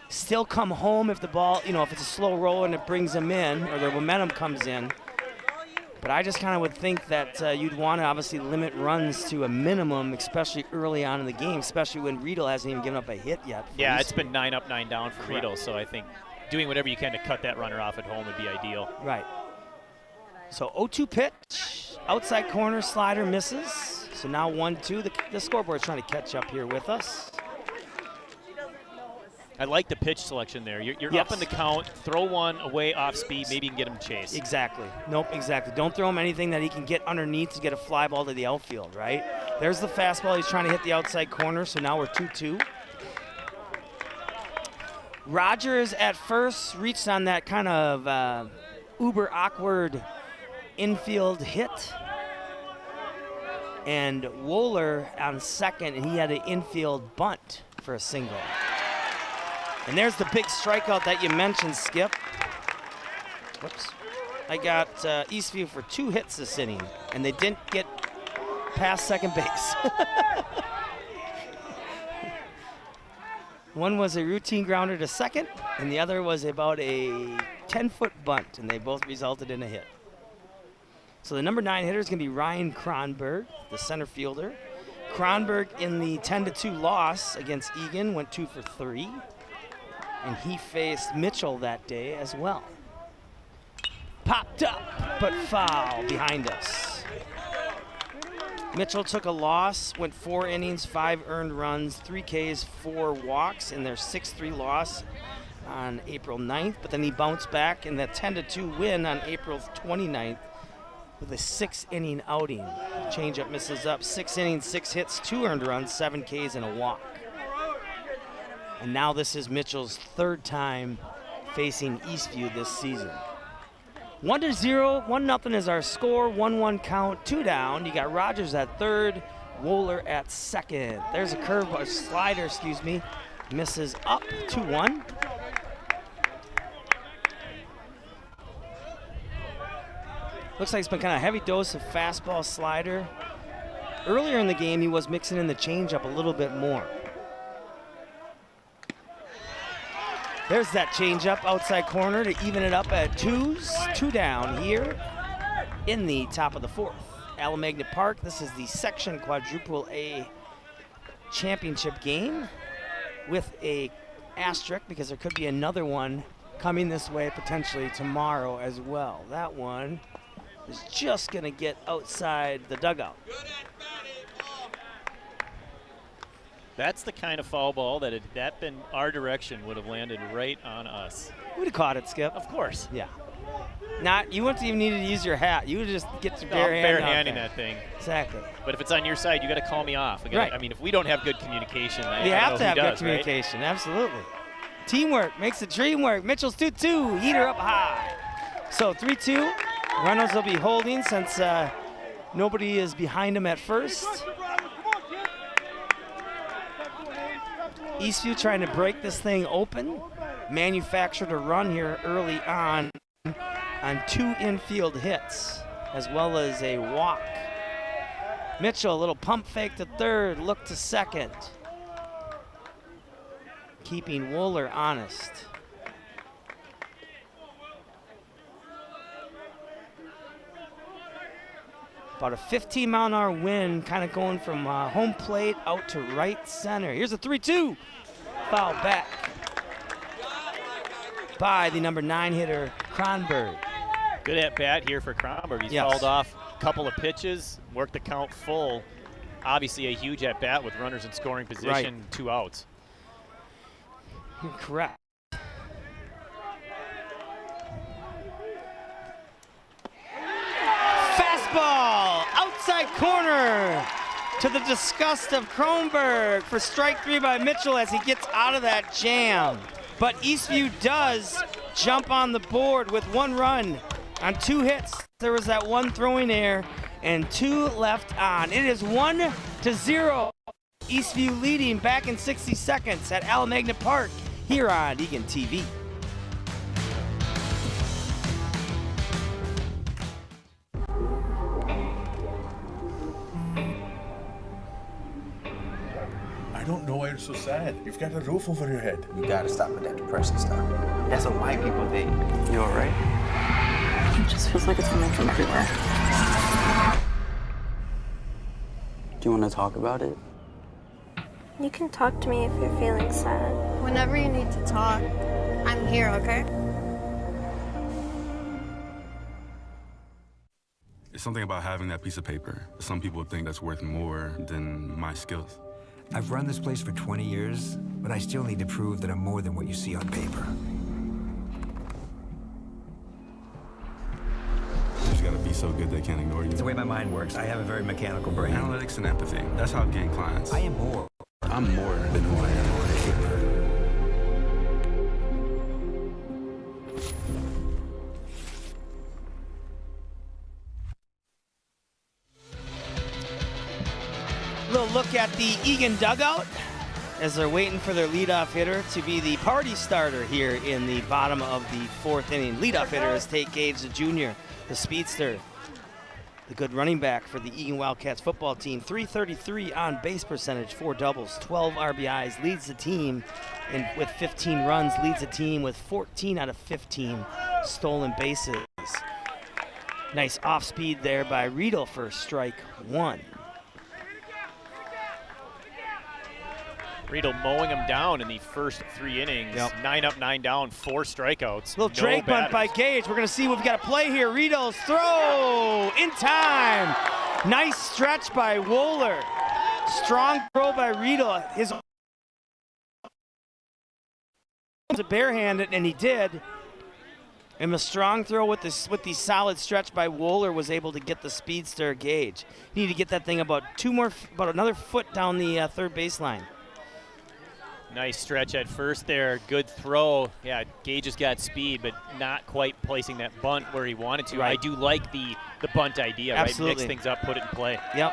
still come home if the ball, if it's a slow roll and it brings them in, or their momentum comes in. But I just kind of would think that you'd want to obviously limit runs to a minimum, especially early on in the game, especially when Riedel hasn't even given up a hit yet. Yeah, it's been 9 up, 9 down for Riedel, so I think doing whatever you can to cut that runner off at home would be ideal. Right. So 0-2 pitch, outside corner slider misses. So now 1-2. The scoreboard's trying to catch up here with us. I like the pitch selection there. You're Yes. up in the count, throw one away off speed, maybe you can get him chased. Exactly. Nope, exactly. Don't throw him anything that he can get underneath to get a fly ball to the outfield, right? There's the fastball. He's trying to hit the outside corner, so now we're 2-2. Rogers at first reached on that kind of uber awkward infield hit. And Wohler on second, and he had an infield bunt for a single. And there's the big strikeout that you mentioned, Skip. Whoops. I got Eastview for 2 hits this inning, and they didn't get past second base. One was a routine grounder to second, and the other was about a 10-foot bunt, and they both resulted in a hit. So the number 9 hitter is going to be Ryan Kronberg, the center fielder. Kronberg in the 10-2 loss against Eagan went 2 for 3, and he faced Mitchell that day as well. Popped up, but foul behind us. Mitchell took a loss, went 4 innings, 5 earned runs, 3 Ks, 4 walks in their 6-3 loss on April 9th, but then he bounced back in that 10-2 win on April 29th with a 6-inning outing. Changeup misses up, 6 innings, 6 hits, 2 earned runs, 7 Ks, and a walk. And now this is Mitchell's 3rd time facing Eastview this season. 1-0, 1-0 is our score, 1-1 count, 2 down. You got Rogers at 3rd, Wohler at 2nd. There's a curve, a slider, misses up, 2-1. Looks like it's been kind of a heavy dose of fastball slider. Earlier in the game, he was mixing in the changeup a little bit more. There's that changeup outside corner to even it up at 2s. 2 down here in the top of the 4th. Alamagna Park, this is the Section Quadruple A championship game with a asterisk because there could be another one coming this way potentially tomorrow as well. That one is just gonna get outside the dugout. That's the kind of foul ball that had that been our direction would have landed right on us. We'd have caught it, Skip. Of course. Yeah. You wouldn't even need to use your hat. You would just get your bare hand out handing there. that thing. Exactly. But if it's on your side, you got to call me off. Right. I mean, if we don't have good communication, you have to have good does, communication. Right? Absolutely. Teamwork makes the dream work. Mitchell's 2-2. Heater up high. So 3-2. Reynolds will be holding since nobody is behind him at first. Eastview trying to break this thing open. Manufactured a run here early on 2 infield hits, as well as a walk. Mitchell, a little pump fake to 3rd, look to 2nd. Keeping Wohler honest. About a 15-mile-an-hour wind, kind of going from home plate out to right center. Here's a 3-2. Foul back by the number 9 hitter, Kronberg. Good at bat here for Kronberg. He's fouled off a couple of pitches, worked the count full. Obviously a huge at bat with runners in scoring position, Right. 2 outs. You're correct. Fastball, outside corner to the disgust of Kronberg for strike 3 by Mitchell as he gets out of that jam. But Eastview does jump on the board with 1 run on 2 hits. There was that 1 throwing error and 2 left on. It is 1-0. Eastview leading back in 60 seconds at Alamagna Park here on Eagan TV. I don't know why you're so sad. You've got a roof over your head. You gotta stop with that depressing stuff. That's what white people think. You alright? It just feels like it's coming from everywhere. Do you wanna talk about it? You can talk to me if you're feeling sad. Whenever you need to talk, I'm here, okay? It's something about having that piece of paper. Some people think that's worth more than my skills. I've run this place for 20 years, but I still need to prove that I'm more than what you see on paper. You just gotta be so good they can't ignore you. It's the way my mind works. I have a very mechanical brain. Analytics and empathy. That's how I've gained clients. I am more. I'm more than who I am on paper. look at the Eagan dugout as they're waiting for their leadoff hitter to be the party starter here in the bottom of the 4th inning. Leadoff hitter is Tate Gage, the junior, the speedster, the good running back for the Eagan Wildcats football team. .333 on base percentage, 4 doubles, 12 RBIs, leads the team with 15 runs, leads the team with 14 out of 15 stolen bases. Nice off speed there by Riedel for strike 1. Riedel mowing him down in the first 3 innings. 9 up, 9 down, 4 strikeouts. Little drag bunt by Gage. We're going to see what we've got to play here. Riedel's throw in time. Nice stretch by Wohler. Strong throw by Riedel. His was a barehanded, and he did. And the strong throw with the solid stretch by Wohler was able to get the speedster Gage. Need to get that thing about another foot down the third baseline. Nice stretch at first there. Good throw. Yeah, Gage has got speed, but not quite placing that bunt where he wanted to. Right. I do like the bunt idea. Absolutely. Right? Mix things up, put it in play. Yep.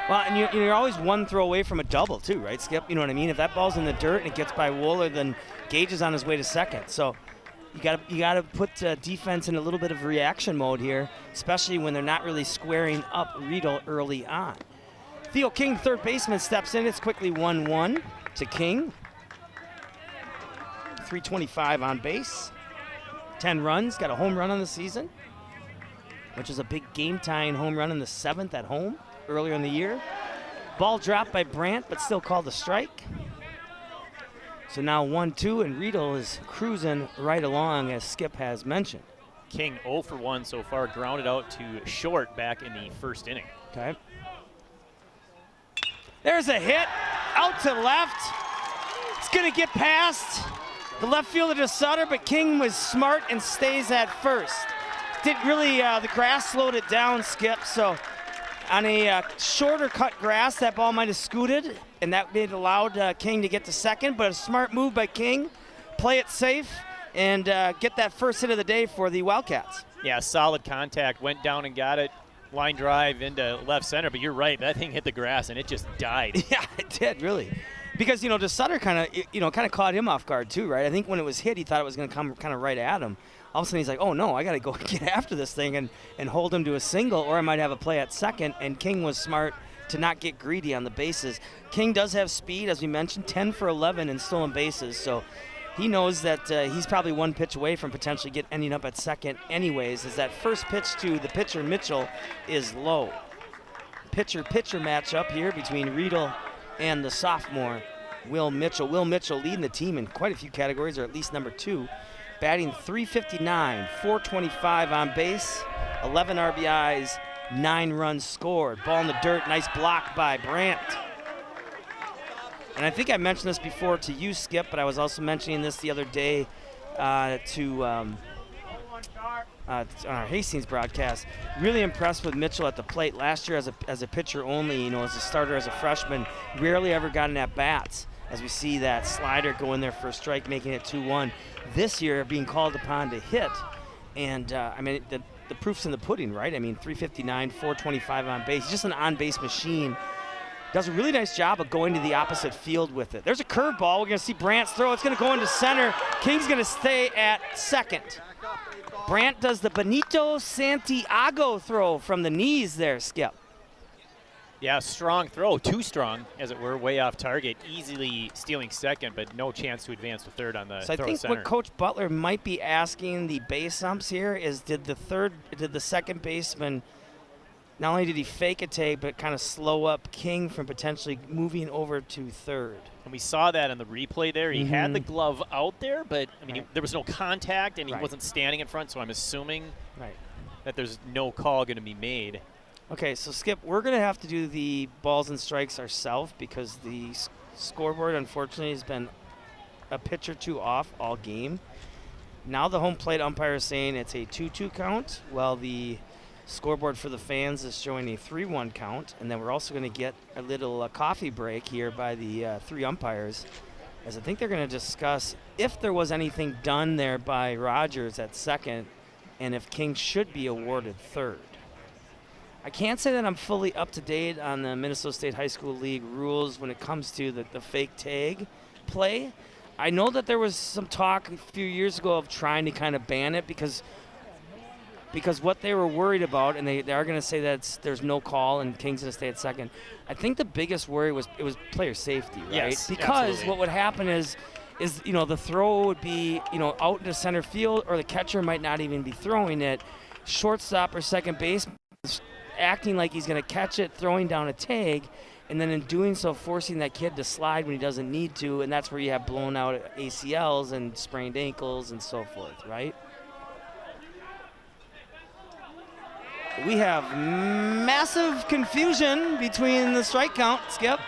Well, and you're always one throw away from a double too, right, Skip? You know what I mean? If that ball's in the dirt and it gets by Wohler, then Gage is on his way to second. So you gotta put defense in a little bit of reaction mode here, especially when they're not really squaring up Riedel early on. Theo King, third baseman, steps in. It's quickly 1-1 to King. .325 on base, 10 runs, got a home run on the season, which is a big game-tying home run in the 7th at home earlier in the year. Ball dropped by Brandt, but still called a strike. So now 1-2, and Riedel is cruising right along, as Skip has mentioned. King 0 for 1 so far, grounded out to short back in the first inning. Okay. There's a hit, out to left. It's gonna get past the left fielder to Sutter, but King was smart and stays at first. Didn't really, the grass slowed it down, Skip, so on a shorter cut grass, that ball might have scooted, and that allowed King to get to second, but a smart move by King, play it safe, and get that first hit of the day for the Wildcats. Yeah, solid contact, went down and got it, line drive into left center, but you're right, that thing hit the grass and it just died. Yeah, it did, really. Because, the Sutter kind of caught him off guard too, right? I think when it was hit, he thought it was going to come kind of right at him. All of a sudden, he's like, oh, no, I got to go get after this thing and hold him to a single, or I might have a play at second, and King was smart to not get greedy on the bases. King does have speed, as we mentioned, 10 for 11 in stolen bases, so he knows that he's probably one pitch away from potentially ending up at second anyways, as that first pitch to the pitcher, Mitchell, is low. Pitcher-pitcher matchup here between Riedel and the sophomore, Will Mitchell. Will Mitchell leading the team in quite a few categories, or at least number 2. Batting .359, .425 on base, 11 RBIs, 9 runs scored. Ball in the dirt, nice block by Brandt. And I think I mentioned this before to you, Skip, but I was also mentioning this the other day on our Hastings broadcast. Really impressed with Mitchell at the plate. Last year as a pitcher only, as a starter as a freshman, rarely ever got in at-bats, as we see that slider go in there for a strike, making it 2-1. This year being called upon to hit, and the proof's in the pudding, right? .359, .425 on base. He's just an on-base machine. Does a really nice job of going to the opposite field with it. There's a curveball. We're going to see Brandt's throw. It's going to go into center. King's going to stay at second. Brandt does the Benito Santiago throw from the knees there, Skip. Yeah, strong throw, too strong, as it were, way off target, easily stealing second, but no chance to advance to third on the So I think center. what Coach Butler might be asking the base umps here is, did the second baseman, not only did he fake a take, but kind of slow up King from potentially moving over to third? And we saw that in the replay there. He had the glove out there, but there was no contact, and he wasn't standing in front, so I'm assuming that there's no call going to be made. Okay, so Skip, we're going to have to do the balls and strikes ourselves, because the scoreboard, unfortunately, has been a pitch or two off all game. Now the home plate umpire is saying it's a 2-2 count, while the scoreboard for the fans is showing a 3-1 count. And then we're also going to get a little coffee break here by the 3 umpires, as I think they're going to discuss if there was anything done there by Rogers at second, and if King should be awarded third. I can't say that I'm fully up to date on the Minnesota State High School League rules when it comes to the fake tag play. I know that there was some talk a few years ago of trying to kind of ban it because what they were worried about, and they are going to say that there's no call and King's going to stay at second. I think the biggest worry was player safety, right? Yes, because absolutely. what would happen is the throw would be out into center field, or the catcher might not even be throwing it. Shortstop or second base is acting like he's going to catch it, throwing down a tag, and then in doing so forcing that kid to slide when he doesn't need to, and that's where you have blown out ACLs and sprained ankles and so forth, right? We have massive confusion between the strike count, Skip.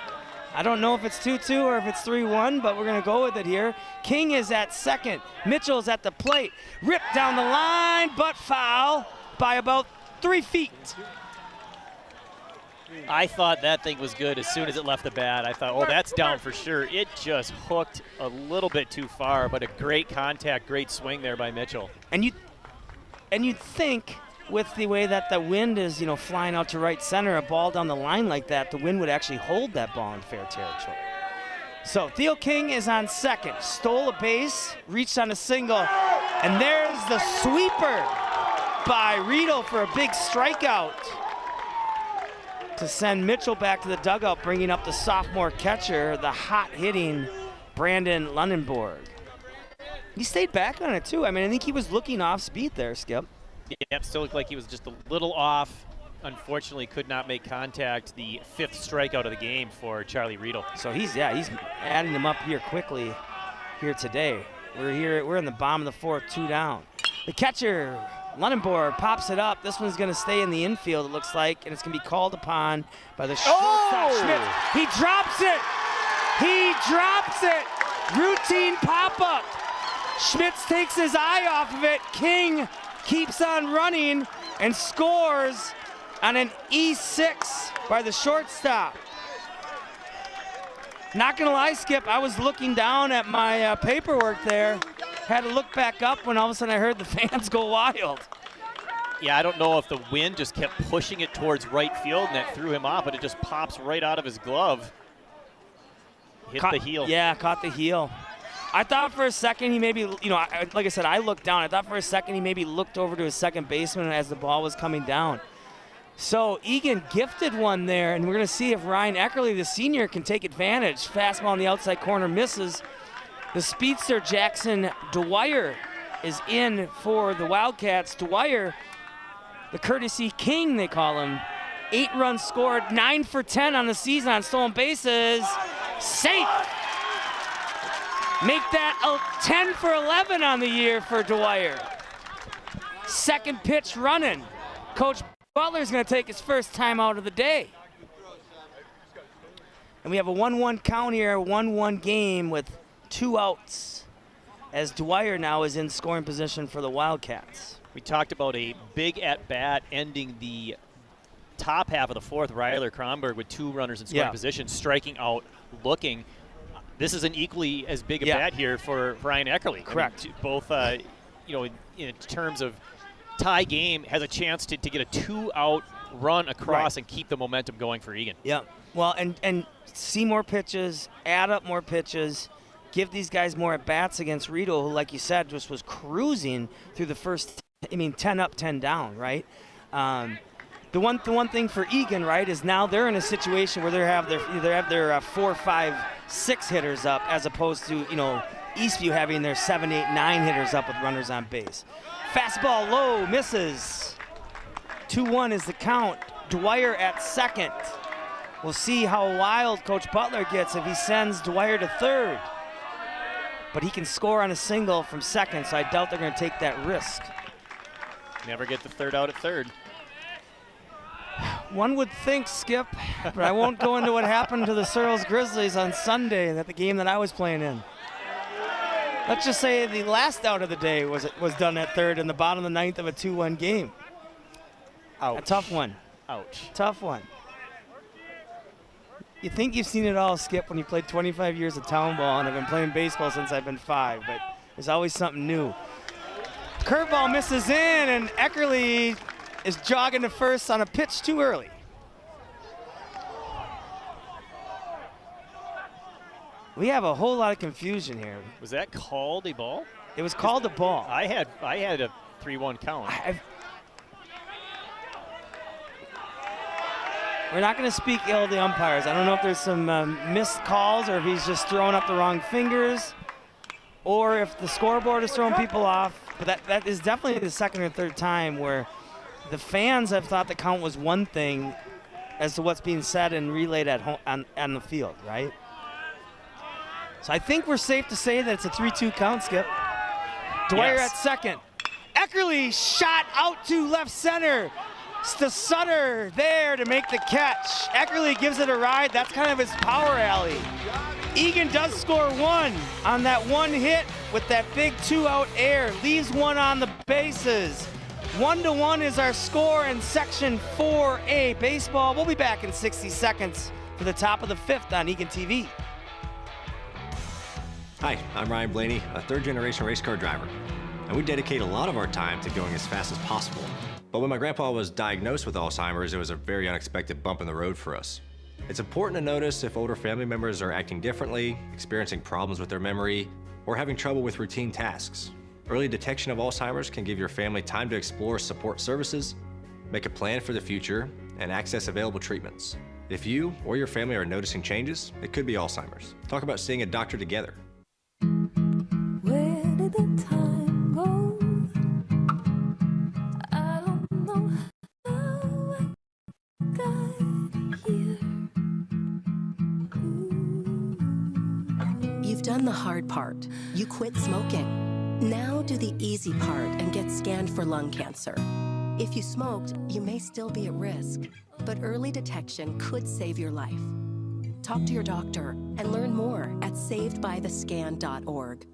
I don't know if it's 2-2 or if it's 3-1, but we're going to go with it here. King is at second. Mitchell's at the plate. Ripped down the line, but foul by about 3 feet. I thought that thing was good as soon as it left the bat. I thought, oh, that's down for sure. It just hooked a little bit too far, but a great contact, great swing there by Mitchell. And you'd think with the way that the wind is, flying out to right center, a ball down the line like that, the wind would actually hold that ball in fair territory. So Theo King is on second, stole a base, reached on a single, and there's the sweeper by Riedel for a big strikeout to send Mitchell back to the dugout, bringing up the sophomore catcher, the hot-hitting Brandon Lundenborg. He stayed back on it, too. I think he was looking off speed there, Skip. Yep, still looked like he was just a little off. Unfortunately, could not make contact. The 5th strikeout of the game for Charlie Riedel. So he's adding them up here quickly here today. We're in the bottom of the 4th, 2 down. The catcher, Lundenborg, pops it up. This one's going to stay in the infield, it looks like, and it's going to be called upon by the shortstop, Schmidt. He drops it. He drops it. Routine pop-up. Schmitz takes his eye off of it. King keeps on running and scores on an E6 by the shortstop. Not gonna lie, Skip, I was looking down at my paperwork there. Had to look back up when all of a sudden I heard the fans go wild. Yeah, I don't know if the wind just kept pushing it towards right field and that threw him off, but it just pops right out of his glove. Hit the heel. Yeah, caught the heel. I thought for a second he maybe, like I said, I looked down. I thought for a second he maybe looked over to his second baseman as the ball was coming down. So Eagan gifted one there, and we're going to see if Ryan Eckerly, the senior, can take advantage. Fastball on the outside corner misses. The speedster Jackson Dwyer is in for the Wildcats. Dwyer, the courtesy king, they call him. 8 runs scored, 9 for 10 on the season on stolen bases. Safe. Make that 10 for 11 on the year for Dwyer. Second pitch running. Coach Butler's going to take his first time out of the day. And we have a 1-1 count here, 1-1 game with 2 outs, as Dwyer now is in scoring position for the Wildcats. We talked about a big at-bat ending the top half of the 4th. Ryler Kronberg with 2 runners in scoring position, striking out, looking. This is an equally as big a bat here for Ryan Eckerly. Correct. Both, in terms of tie game, has a chance to get a 2-out run across and keep the momentum going for Eagan. Yeah. Well, and see more pitches, add up more pitches, give these guys more at-bats against Riedel, who, like you said, just was cruising through the first, 10 up, 10 down, right? The one thing for Eagan, right, is now they're in a situation where they have their 4, 5, 6 hitters up, as opposed to Eastview having their 7, 8, 9 hitters up with runners on base. Fastball low, misses. 2-1 is the count. Dwyer at second. We'll see how wild Coach Butler gets if he sends Dwyer to third. But he can score on a single from second, so I doubt they're going to take that risk. Never get the third out at third. One would think, Skip, but I won't go into what happened to the Searles Grizzlies on Sunday, the game that I was playing in. Let's just say the last out of the day was done at third in the bottom of the 9th of a 2-1 game. Ouch. A tough one. Ouch. Tough one. You think you've seen it all, Skip, when you played 25 years of town ball, and I've been playing baseball since I've been 5, but there's always something new. Curveball misses in, and Eckerly is jogging to first on a pitch too early. We have a whole lot of confusion here. Was that called a ball? It was called a ball. I had a 3-1 count. We're not going to speak ill of the umpires. I don't know if there's some missed calls or if he's just throwing up the wrong fingers or if the scoreboard is throwing people off. But that is definitely the second or third time where the fans have thought the count was one thing as to what's being said and relayed at home on the field, right? So I think we're safe to say that it's a 3-2 count, Skip. Dwyer Yes. at second. Eckerly shot out to left center. It's the Sutter there to make the catch. Eckerly gives it a ride. That's kind of his power alley. Eagan does score one on that one hit with that big 2-out air. Leaves one on the bases. 1-1 is our score in Section 4A baseball. We'll be back in 60 seconds for the top of the fifth on Eagan TV. Hi, I'm Ryan Blaney, a third-generation race car driver, and we dedicate a lot of our time to going as fast as possible. But when my grandpa was diagnosed with Alzheimer's, it was a very unexpected bump in the road for us. It's important to notice if older family members are acting differently, experiencing problems with their memory, or having trouble with routine tasks. Early detection of Alzheimer's can give your family time to explore support services, make a plan for the future, and access available treatments. If you or your family are noticing changes, it could be Alzheimer's. Talk about seeing a doctor together. Where did the time go? I don't know how I got here. You've done the hard part. You quit smoking. Now do the easy part and get scanned for lung cancer. If you smoked, you may still be at risk, but early detection could save your life. Talk to your doctor and learn more at savedbythescan.org.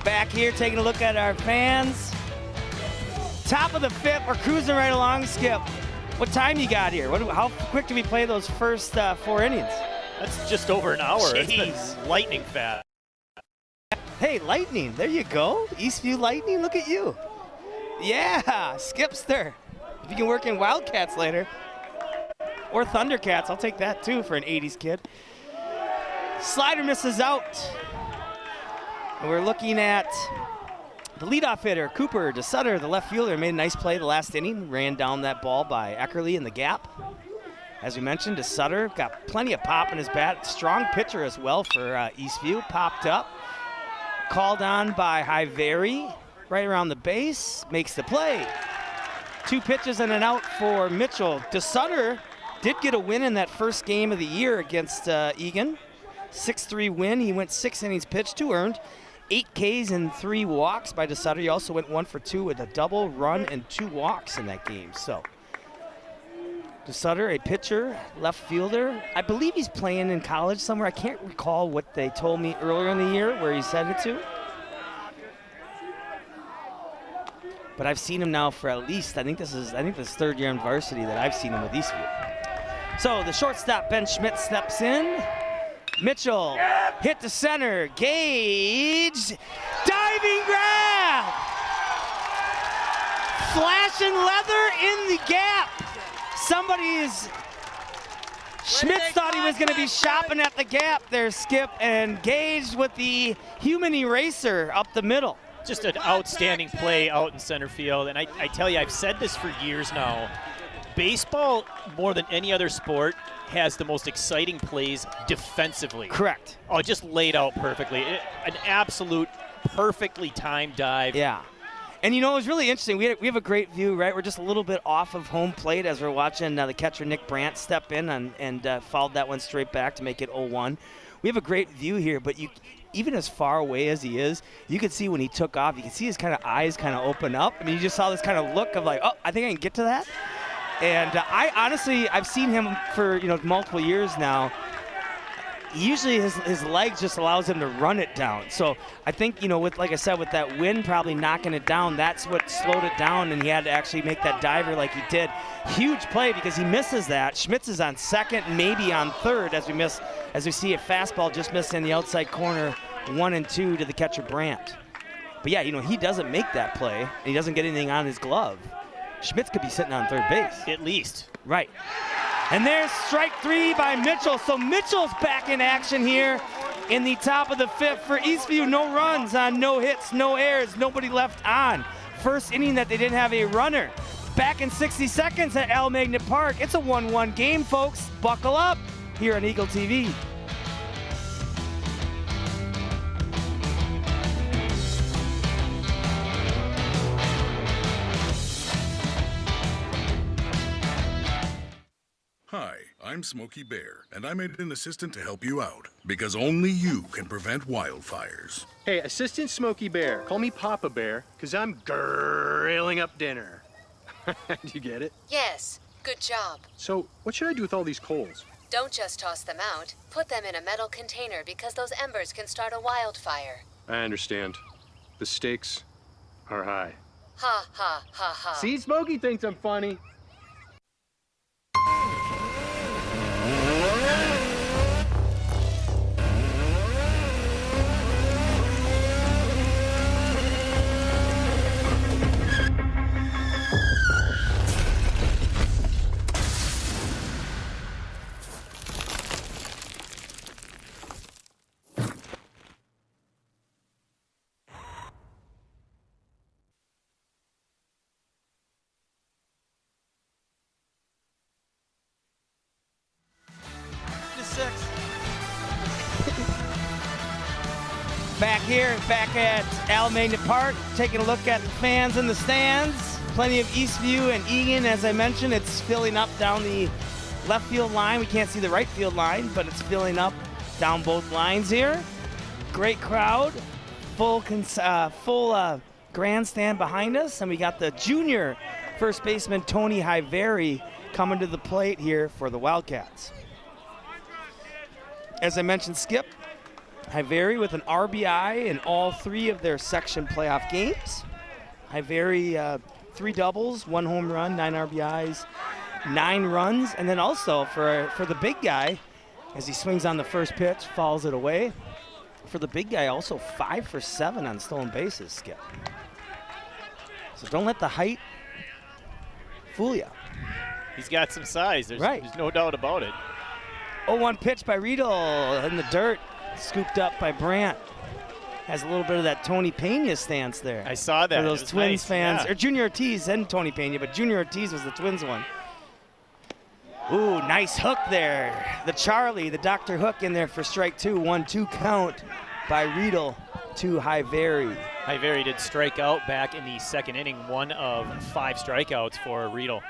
Back here taking a look at our fans. Top of the fifth, we're cruising right along, Skip. What time you got here? How quick do we play those first 4 innings? That's just over an hour. Jeez. It's been lightning fast. Hey, Lightning, there you go. Eastview Lightning, look at you. Yeah, Skip's there. If you can work in Wildcats later. Or Thundercats, I'll take that too for an 80s kid. Slider misses out. And we're looking at the leadoff hitter, Cooper DeSutter, the left fielder, made a nice play the last inning, ran down that ball by Eckerly in the gap. As we mentioned, DeSutter got plenty of pop in his bat. Strong pitcher as well for Eastview, popped up. Called on by Hyveri, right around the base, makes the play. 2 pitches and an out for Mitchell. DeSutter did get a win in that first game of the year against Eagan. 6-3 win. He went 6 innings pitched, 2 earned. 8 Ks and 3 walks by DeSutter. He also went 1 for 2 with a double run and 2 walks in that game. So DeSutter, a pitcher, left fielder. I believe he's playing in college somewhere. I can't recall what they told me earlier in the year where he's headed to. But I've seen him now for at least, I think this is 3rd year in varsity that I've seen him with Eastview. So the shortstop, Ben Schmidt, steps in. Mitchell hit to center. Gage, diving grab! Flashing leather in the gap. Schmitz thought he was going to be shopping at the gap there, Skip, and Gage with the human eraser up the middle. Just an outstanding play out in center field. And I tell you, I've said this for years now. Baseball, more than any other sport, has the most exciting plays defensively. Correct. Oh, just laid out perfectly. An absolute perfectly timed dive. Yeah. And you know, it was really interesting. We have a great view, right? We're just a little bit off of home plate as we're watching the catcher Nick Brandt step in and fouled that one straight back to make it 0-1. We have a great view here, but even as far away as he is, you could see when he took off, you can see his kind of eyes kind of open up. I mean, you just saw this kind of look of like, oh, I think I can get to that. And I've seen him for multiple years now. Usually his legs just allows him to run it down. So I think, with, like I said, with that wind probably knocking it down, that's what slowed it down, and he had to actually make that diver like he did. Huge play because he misses that. Schmitz is on second, maybe on third as we see a fastball just missed in the outside corner, 1-2 to the catcher Brandt. But yeah, he doesn't make that play, and he doesn't get anything on his glove. Schmitz could be sitting on third base. At least. Right. And there's strike 3 by Mitchell. So Mitchell's back in action here in the top of the 5th for Eastview. No runs on no hits, no errors, nobody left on. First inning that they didn't have a runner. Back in 60 seconds at Al Magnet Park. It's a 1-1 game, folks. Buckle up here on Eagle TV. Hi, I'm Smokey Bear, and I made an assistant to help you out, because only you can prevent wildfires. Hey, Assistant Smokey Bear. Call me Papa Bear, because I'm grilling up dinner. Do you get it? Yes, good job. So, what should I do with all these coals? Don't just toss them out. Put them in a metal container because those embers can start a wildfire. I understand. The stakes are high. Ha ha ha ha. See, Smokey thinks I'm funny. Back here, back at Al Magnet Park, taking a look at the fans in the stands. Plenty of Eastview and Eagan, as I mentioned. It's filling up down the left field line. We can't see the right field line, but it's filling up down both lines here. Great crowd, full grandstand behind us, and we got the junior first baseman Tony Hyveri coming to the plate here for the Wildcats. As I mentioned, Skip, Hyveri with an RBI in all 3 of their section playoff games. Hyveri, 3 doubles, 1 home run, 9 RBIs, 9 runs, and then also for the big guy, as he swings on the first pitch, fouls it away. For the big guy, also 5 for 7 on stolen bases, Skip. So don't let the height fool you. He's got some size. There's no doubt about it. 0-1 pitch by Riedel in the dirt. Scooped up by Brandt. Has a little bit of that Tony Pena stance there. I saw that. For those Twins nice. fans. Yeah. Or Junior Ortiz and Tony Pena, but Junior Ortiz was the Twins one. Ooh, nice hook there. The Charlie, the Dr. Hook in there for strike 2. 1-2 count by Riedel to Hyveri. Hyveri did strike out back in the second inning. 1 of 5 strikeouts for Riedel.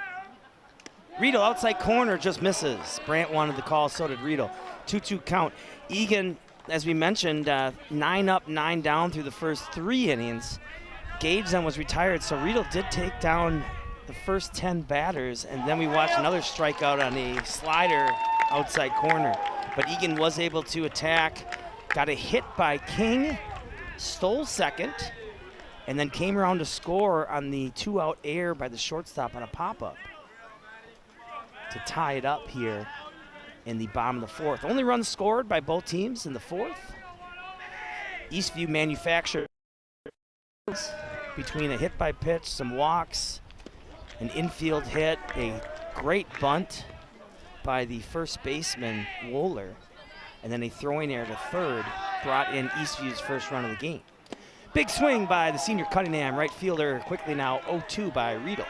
Riedel outside corner just misses. Brandt wanted the call, so did Riedel. 2-2 count. Eagan, as we mentioned, 9 up, 9 down through the first 3 innings. Gage then was retired, so Riedel did take down the first 10 batters, and then we watched another strikeout on a slider outside corner. But Eagan was able to attack, got a hit by King, stole second, and then came around to score on the 2-out air by the shortstop on a pop-up to tie it up here in the bottom of the 4th. Only runs scored by both teams in the 4th. Eastview manufactured between a hit by pitch, some walks, an infield hit, a great bunt by the first baseman, Wohler, and then a throwing error to third brought in Eastview's first run of the game. Big swing by the senior Cunningham, right fielder, quickly now 0-2 by Riedel.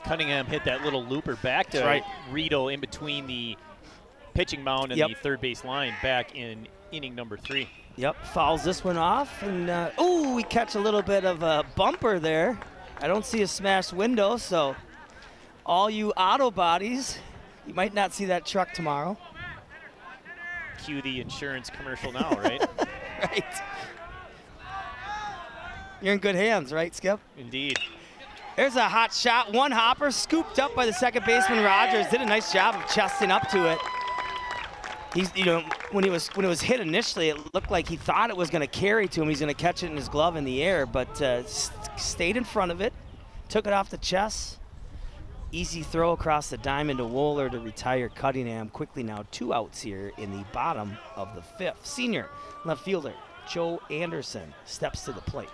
Cunningham hit that little looper back to Riedel in between the pitching mound and the third base line back in inning number 3. Yep, fouls this one off, and ooh, we catch a little bit of a bumper there. I don't see a smashed window, so all you auto bodies, you might not see that truck tomorrow. Cue the insurance commercial now, right? Right. You're in good hands, right, Skip? Indeed. There's a hot shot, one hopper, scooped up by the second baseman Rogers. Did a nice job of chesting up to it. He's, when it was hit initially, it looked like he thought it was going to carry to him. He's going to catch it in his glove in the air, but stayed in front of it, took it off the chest. Easy throw across the diamond to Wohler to retire Cunningham. Quickly now 2 outs here in the bottom of the 5th. Senior left fielder Joe Anderson steps to the plate.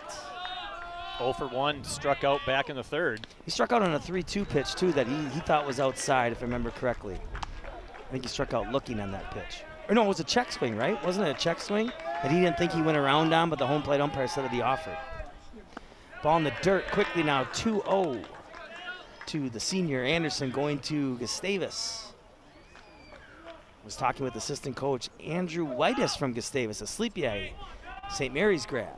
0 for 1, struck out back in the third. He struck out on a 3-2 pitch, too, that he thought was outside, if I remember correctly. I think he struck out looking on that pitch. Or no, it was a check swing, right? Wasn't it a check swing that he didn't think he went around on, but the home plate umpire said that he offered. Ball in the dirt quickly now, 2-0 to the senior Anderson going to Gustavus. Was talking with assistant coach Andrew Whitus from Gustavus, a Sleepy Eye St. Mary's grad,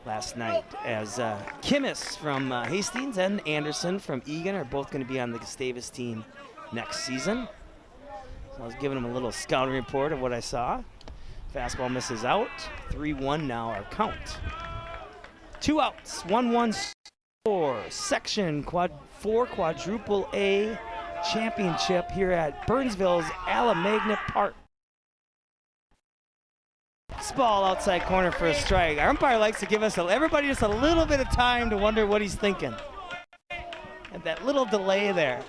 last night, as Kimmis from Hastings and Anderson from Eagan are both going to be on the Gustavus team next season. So I was giving him a little scouting report of what I saw. Fastball misses out. 3-1 now our count. 2 outs, 1-1 score. Section 4 quadruple A championship here at Burnsville's Alamagna Park. This ball outside corner for a strike. Our umpire likes to give us everybody just a little bit of time to wonder what he's thinking. And that little delay there.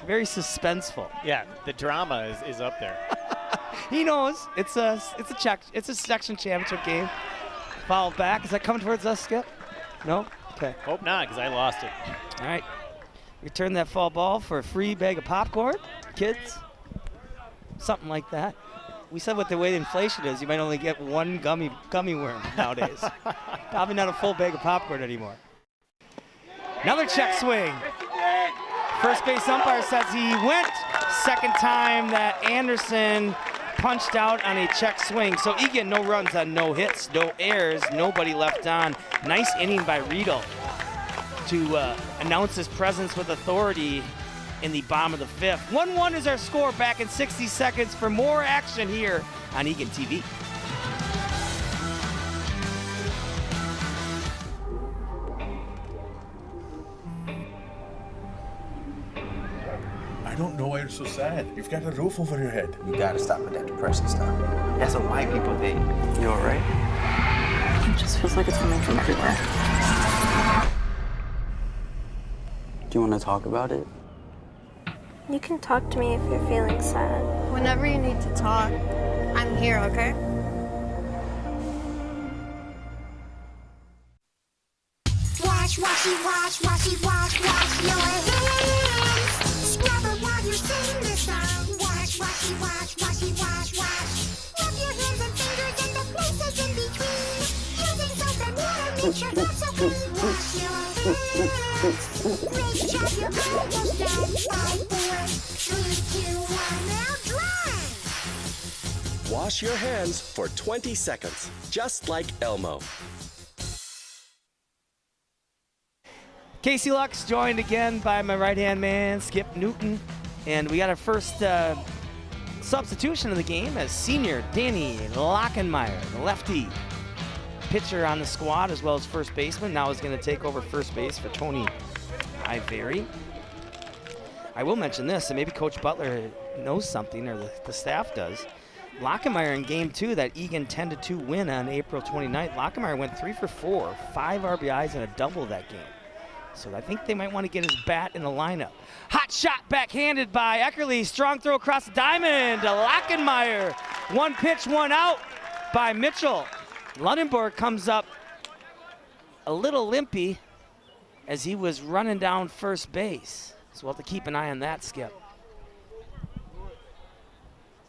Very suspenseful. Yeah, the drama is up there. He knows it's a section championship game. Foul back. Is that coming towards us, Skip? No? Okay. Hope not, because I lost it. All right. Return that foul ball for a free bag of popcorn, kids. Something like that. We said with the way inflation is, you might only get one gummy worm nowadays. Probably not a full bag of popcorn anymore. Another check swing. First base umpire says he went. Second time that Anderson punched out on a check swing. So Eagan, no runs on no hits, no errors, nobody left on. Nice inning by Riedel to announce his presence with authority in the bottom of the fifth. 1-1 is our score. Back in 60 seconds for more action here on Eagan TV. I don't know why you're so sad. You've got a roof over your head. You gotta stop with that depression stuff. That's what white people think. You alright? It just feels like it's coming from everywhere. Do you want to talk about it? You can talk to me if you're feeling sad. Whenever you need to talk, I'm here, okay? Wash, washy, wash, washy, wash, wash your hands. Scrub it while you sing the song. Wash, washy, wash, washy, wash, wash. Rub your hands and fingers and the places in between. Using soap and water makes your hands so clean. Wash your hands. Make sure you're almost done. 5, 4, 3, 2, 1, now dry. Wash your hands for 20 seconds, just like Elmo. Casey Lux joined again by my right-hand man, Skip Newton. And we got our first substitution of the game as senior Danny Lockenmeyer, the lefty pitcher on the squad, as well as first baseman. Now is going to take over first base for Tony Iveri. I will mention this, and maybe Coach Butler knows something, or the staff does. Lockenmeyer in game 2, that Eagan 10-2 win on April 29th, Lockenmeyer went 3 for 4, 5 RBIs and a double that game. So I think they might want to get his bat in the lineup. Hot shot backhanded by Eckerly. Strong throw across the diamond to Lockenmeyer. 1 pitch, 1 out by Mitchell. Lundenborg comes up a little limpy as he was running down first base. So we'll have to keep an eye on that, Skip.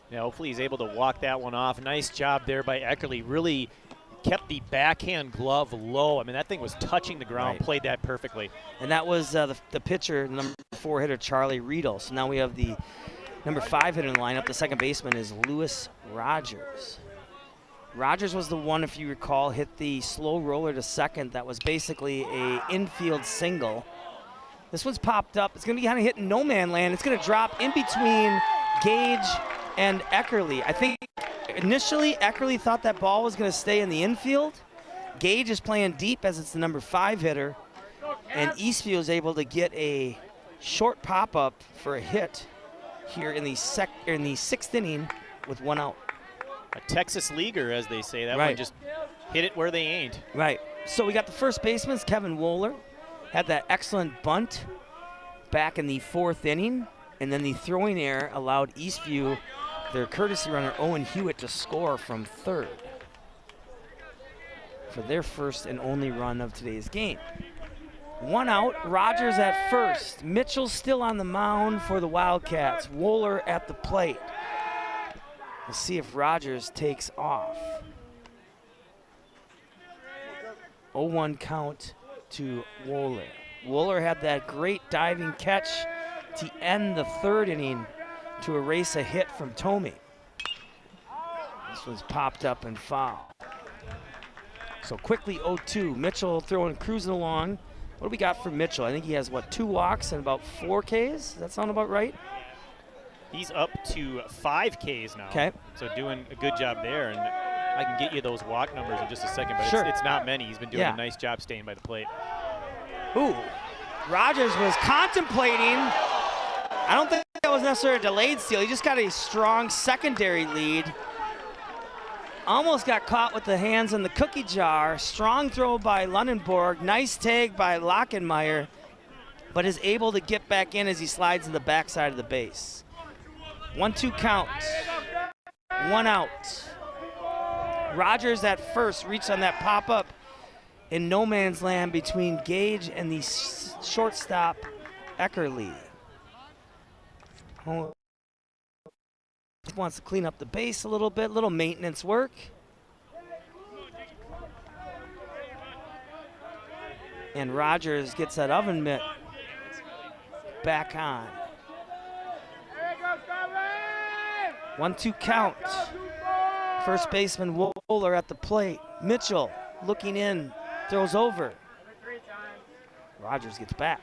Yeah, hopefully he's able to walk that one off. Nice job there by Eckerly. Really kept the backhand glove low. I mean, that thing was touching the ground, Right. Played that perfectly. And that was the pitcher, number 4 hitter, Charlie Riedel. So now we have the number 5 hitter in the lineup. The second baseman is Lewis Rogers. Rogers was the one, if you recall, hit the slow roller to second. That was basically a infield single. This one's popped up. It's going to be kind of hitting no man land. It's going to drop in between Gage and Eckerly. I think initially Eckerly thought that ball was going to stay in the infield. Gage is playing deep as it's the number 5 hitter. And Eastview is able to get a short pop-up for a hit here in the 6th inning with 1 out. A Texas leaguer, as they say. That Right. one just hit it where they ain't. Right. So we got the first baseman, Kevin Wohler. Had that excellent bunt back in the 4th inning. And then the throwing error allowed Eastview, their courtesy runner, Owen Hewitt, to score from third. for their first and only run of today's game. 1 out, Rogers at first. Mitchell still on the mound for the Wildcats. Wohler at the plate. We'll see if Rogers takes off. 0-1 count to Wohler. Wohler had that great diving catch to end the 3rd inning to erase a hit from Tomey. This was popped up and fouled. So quickly 0-2. Mitchell throwing, cruising along. What do we got for Mitchell? I think he has, what, 2 walks and about 4 Ks? Does that sound about right? He's up to 5 Ks now. Okay. So doing a good job there. And I can get you those walk numbers in just a second, but sure. It's not many. He's been doing a nice job staying by the plate. Ooh, Rogers was contemplating. I don't think that was necessarily a delayed steal. He just got a strong secondary lead. Almost got caught with the hands in the cookie jar. Strong throw by Lundenborg. Nice tag by Lockenmeyer, but is able to get back in as he slides to the backside of the base. 1-2 count. 1 out. Rogers at first reached on that pop-up in no man's land between Gage and the shortstop Eckerly. Wants to clean up the base a little bit, little maintenance work. And Rogers gets that oven mitt back on. 1-2 count. First baseman Wohler at the plate. Mitchell looking in, throws over. Rogers gets back.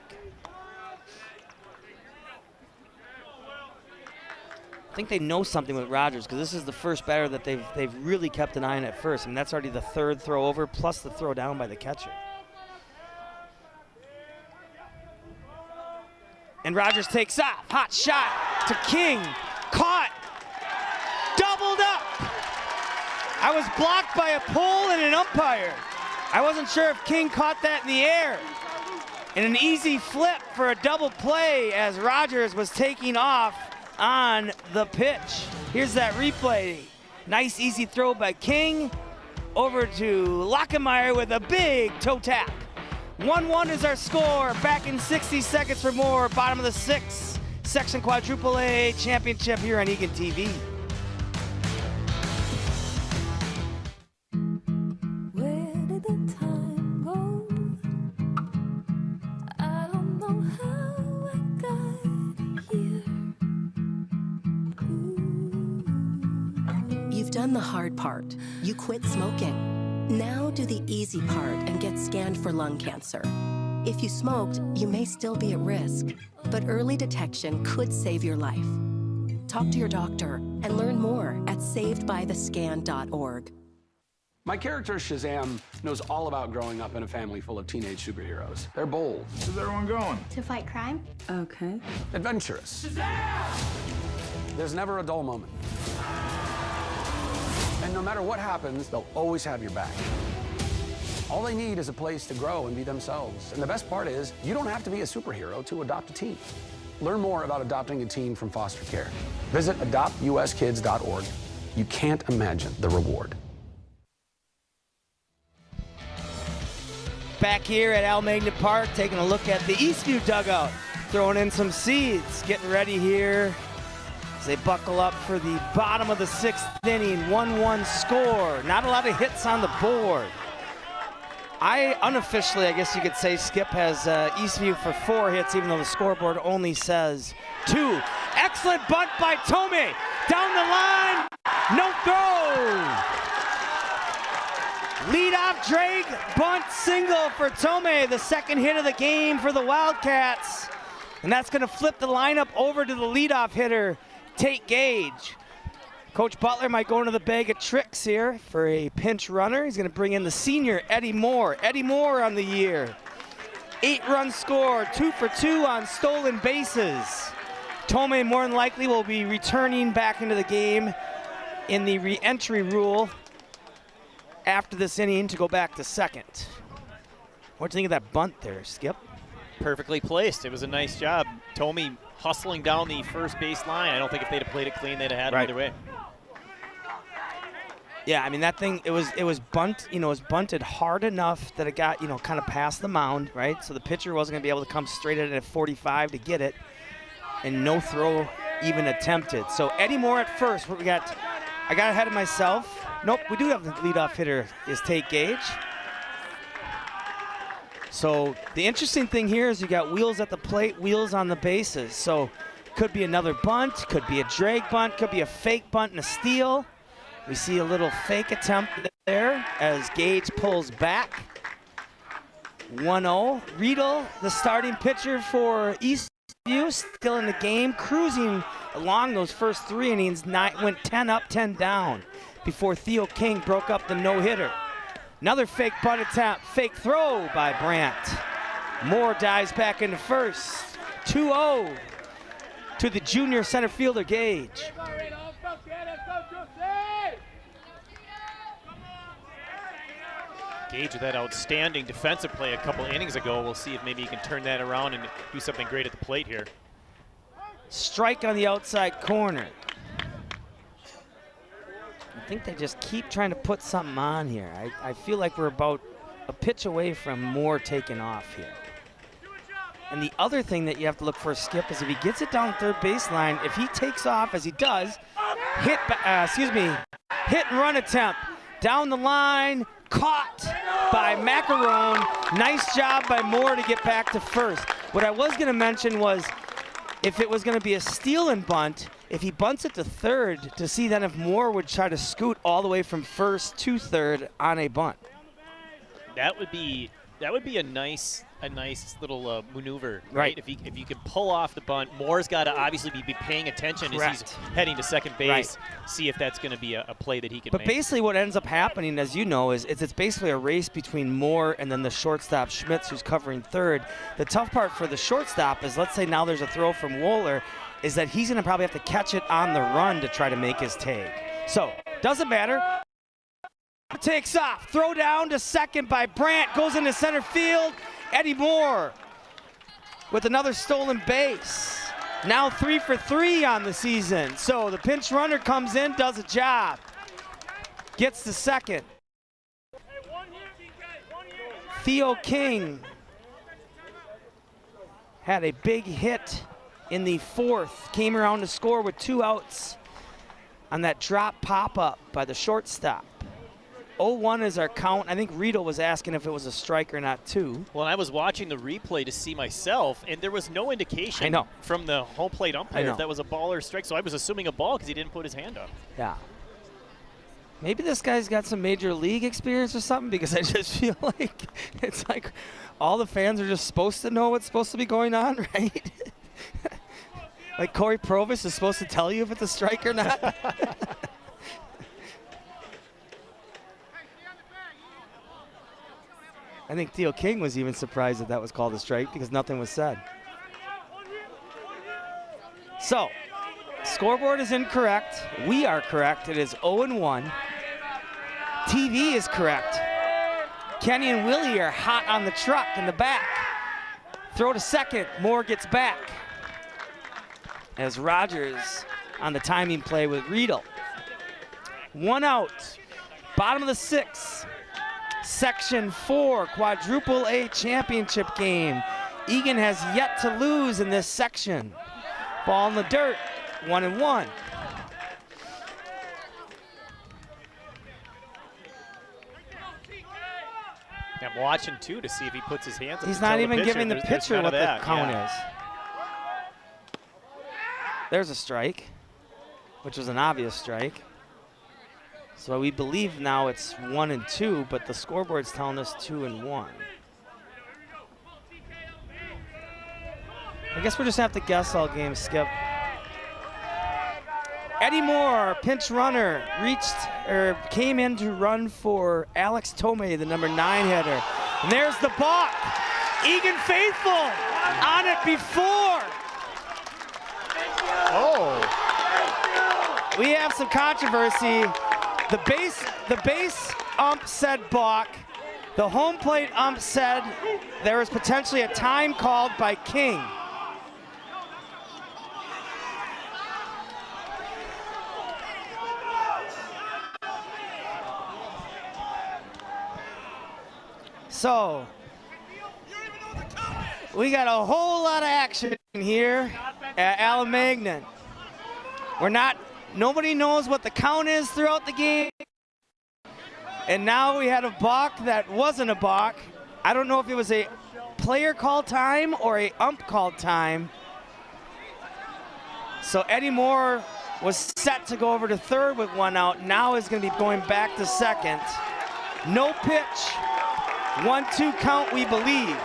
I think they know something with Rogers because this is the first batter that they've really kept an eye on at first. I mean, that's already the 3rd throw over plus the throw down by the catcher. And Rogers takes off. Hot shot to King. Caught. Doubled up. I was blocked by a pole and an umpire. I wasn't sure if King caught that in the air. And an easy flip for a double play as Rogers was taking off on the pitch. Here's that replay. Nice easy throw by King over to Lockenmeyer with a big toe tap. 1-1 is our score. Back in 60 seconds for more. Bottom of the 6th section quadruple A championship here on Eagan TV. You've done the hard part. You quit smoking. Now do the easy part and get scanned for lung cancer. If you smoked, you may still be at risk, but early detection could save your life. Talk to your doctor and learn more at savedbythescan.org. My character, Shazam, knows all about growing up in a family full of teenage superheroes. They're bold. Where's everyone going? To fight crime? Okay. Adventurous. Shazam! There's never a dull moment. And no matter what happens, they'll always have your back. All they need is a place to grow and be themselves. And the best part is, you don't have to be a superhero to adopt a teen. Learn more about adopting a teen from foster care. Visit adoptuskids.org. You can't imagine the reward. Back here at Al Magnet Park, taking a look at the Eastview dugout, throwing in some seeds, getting ready here as they buckle up for the bottom of the 6th inning. 1-1 score. Not a lot of hits on the board. Unofficially, I guess you could say, Skip has Eastview for 4 hits, even though the scoreboard only says 2. Excellent bunt by Tomey. Down the line, no throw. Leadoff drag, bunt single for Tomey, the 2nd hit of the game for the Wildcats. And that's going to flip the lineup over to the leadoff hitter, Tate Gage. Coach Butler might go into the bag of tricks here for a pinch runner. He's going to bring in the senior, Eddie Moore. Eddie Moore on the year. 8-run score, 2 for 2 on stolen bases. Tomey more than likely will be returning back into the game in the re-entry rule after this inning to go back to 2nd. What do you think of that bunt there, Skip? Perfectly placed. It was a nice job. Tomey hustling down the first base line. I don't think if they'd have played it clean, they'd have had it either way. Yeah, I mean that thing. It was bunted hard enough that it got kind of past the mound, right? So the pitcher wasn't gonna be able to come straight at it at 45 to get it, and no throw even attempted. So Eddie Moore at first. What we got? I got ahead of myself. Nope, we do have the leadoff hitter is Tate Gage. So the interesting thing here is you got wheels at the plate, wheels on the bases. So could be another bunt, could be a drag bunt, could be a fake bunt and a steal. We see a little fake attempt there as Gage pulls back. 1-0. Riedel, the starting pitcher for Eastview, still in the game, cruising along those first 3 innings. Went 10 up, 10 down before Theo King broke up the no-hitter. Another fake bunt attempt, fake throw by Brandt. Moore dives back into first. 2-0 to the junior center fielder, Gage. Gage with that outstanding defensive play a couple innings ago. We'll see if maybe he can turn that around and do something great at the plate here. Strike on the outside corner. I think they just keep trying to put something on here. I feel like we're about a pitch away from Moore taking off here. And the other thing that you have to look for, Skip, is if he gets it down third baseline, if he takes off as he does, hit and run attempt down the line, caught by Macaron. Nice job by Moore to get back to first. What I was going to mention was if it was going to be a steal and bunt, if he bunts it to third, to see then if Moore would try to scoot all the way from first to third on a bunt. That would be a nice little maneuver, right? If you can pull off the bunt, Moore's got to obviously be paying attention as he's heading to second base. See if that's going to be a play that he can make. But basically what ends up happening, as you know, is it's basically a race between Moore and then the shortstop Schmitz, who's covering third. The tough part for the shortstop is, let's say now there's a throw from Wohler, is that he's going to probably have to catch it on the run to try to make his tag. So, doesn't matter. Takes off. Throw down to second by Brandt. Goes into center field. Eddie Moore with another stolen base. Now 3 for 3 on the season. So the pinch runner comes in, does a job. Gets to second. Theo King had a big hit in the 4th. Came around to score with 2 outs on that drop pop-up by the shortstop. 0-1 is our count. I think Riedel was asking if it was a strike or not, too. Well, I was watching the replay to see myself, and there was no indication from the home plate umpire if that was a ball or a strike. So I was assuming a ball because he didn't put his hand up. Yeah. Maybe this guy's got some major league experience or something, because I just feel like it's like all the fans are just supposed to know what's supposed to be going on, right? Like Corey Provis is supposed to tell you if it's a strike or not. I think Theo King was even surprised that was called a strike because nothing was said. So, scoreboard is incorrect. We are correct. It is 0-1. TV is correct. Kenny and Willie are hot on the truck in the back. Throw to second. Moore gets back. As Rogers on the timing play with Riedel. 1 out. Bottom of the 6th. Section 4, Quadruple A championship game. Eagan has yet to lose in this section. Ball in the dirt, 1-1. I'm watching too to see if he puts his hands up. He's not even giving the pitcher what the count is. There's a strike, which was an obvious strike. So we believe now it's 1-2, but the scoreboard's telling us 2-1. I guess we'll just have to guess all game, Skip. Eddie Moore, pinch runner, came in to run for Alex Tomei, the number 9 hitter. And there's the balk. Eagan faithful on it before. Oh. We have some controversy. The base ump said balk. The home plate ump said there was potentially a time called by King. So we got a whole lot of action here at Alamagnan. Nobody knows what the count is throughout the game. And now we had a balk that wasn't a balk. I don't know if it was a player call time or a ump call time. So Eddie Moore was set to go over to third with 1 out. Now is going to be going back to second. No pitch. 1-2 count, we believe.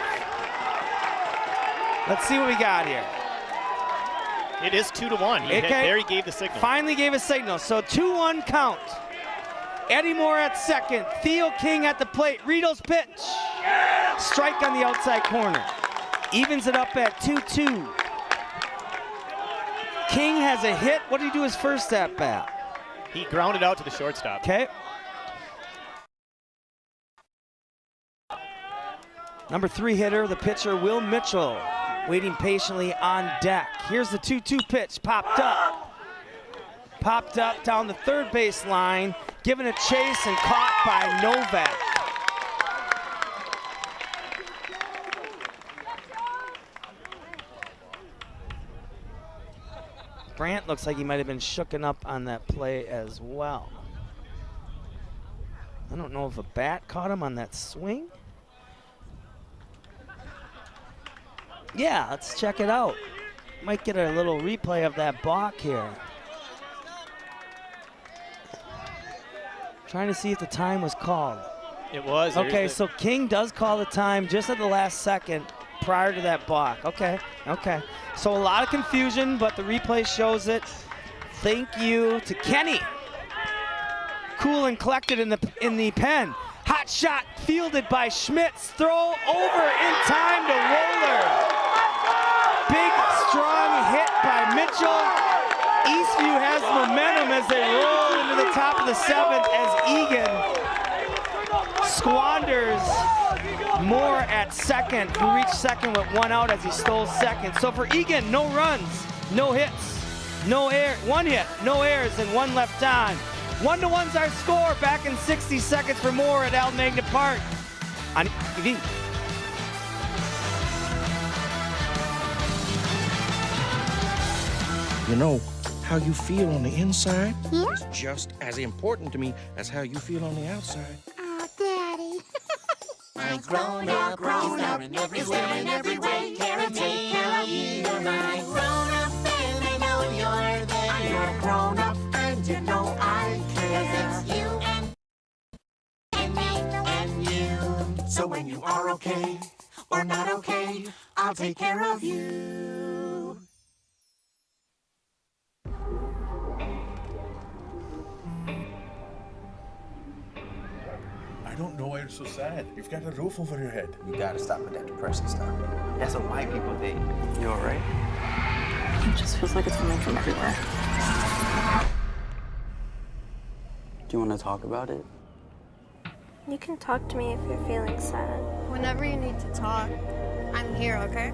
Let's see what we got here. It is 2-1. There he gave the signal. Finally gave a signal. So 2-1 count. Eddie Moore at second. Theo King at the plate. Riedel's pitch. Strike on the outside corner. Evens it up at 2-2. King has a hit. What did he do his first at bat? He grounded out to the shortstop. Okay. Number 3 hitter, the pitcher, Will Mitchell, waiting patiently on deck. Here's the 2-2 pitch, popped up. Popped up down the third base line, given a chase and caught by Novak. Brandt looks like he might have been shooken up on that play as well. I don't know if a bat caught him on that swing. Yeah, let's check it out. Might get a little replay of that balk here. Trying to see if the time was called. It was. Okay, so King does call the time just at the last second prior to that balk. Okay. So a lot of confusion, but the replay shows it. Thank you to Kenny. Cool and collected in the pen. Hot shot fielded by Schmitz. Throw over in time to Roller. Big, strong hit by Mitchell. Eastview has momentum as they roll into the top of the 7th as Eagan squanders Moore at second, who reached second with 1 out as he stole second. So for Eagan, no runs, no hits, no air, 1 hit, no errors, and 1 left on. 1-1's our score. Back in 60 seconds for more at Alamagnan Park on TV. You know, how you feel on the inside is just as important to me as how you feel on the outside. Oh, Daddy. My grown-up everywhere in every way. Care and take care of you. You're my grown-up and I know you're there. I'm your grown-up and you know I care. 'Cause it's you and me and you. So when you are okay or not okay, I'll take care of you. I don't know why you're so sad. You've got a roof over your head. You gotta stop with that depressing stuff. That's what white people think. You alright? It just feels like it's coming from everywhere. Do you want to talk about it? You can talk to me if you're feeling sad. Whenever you need to talk, I'm here, okay?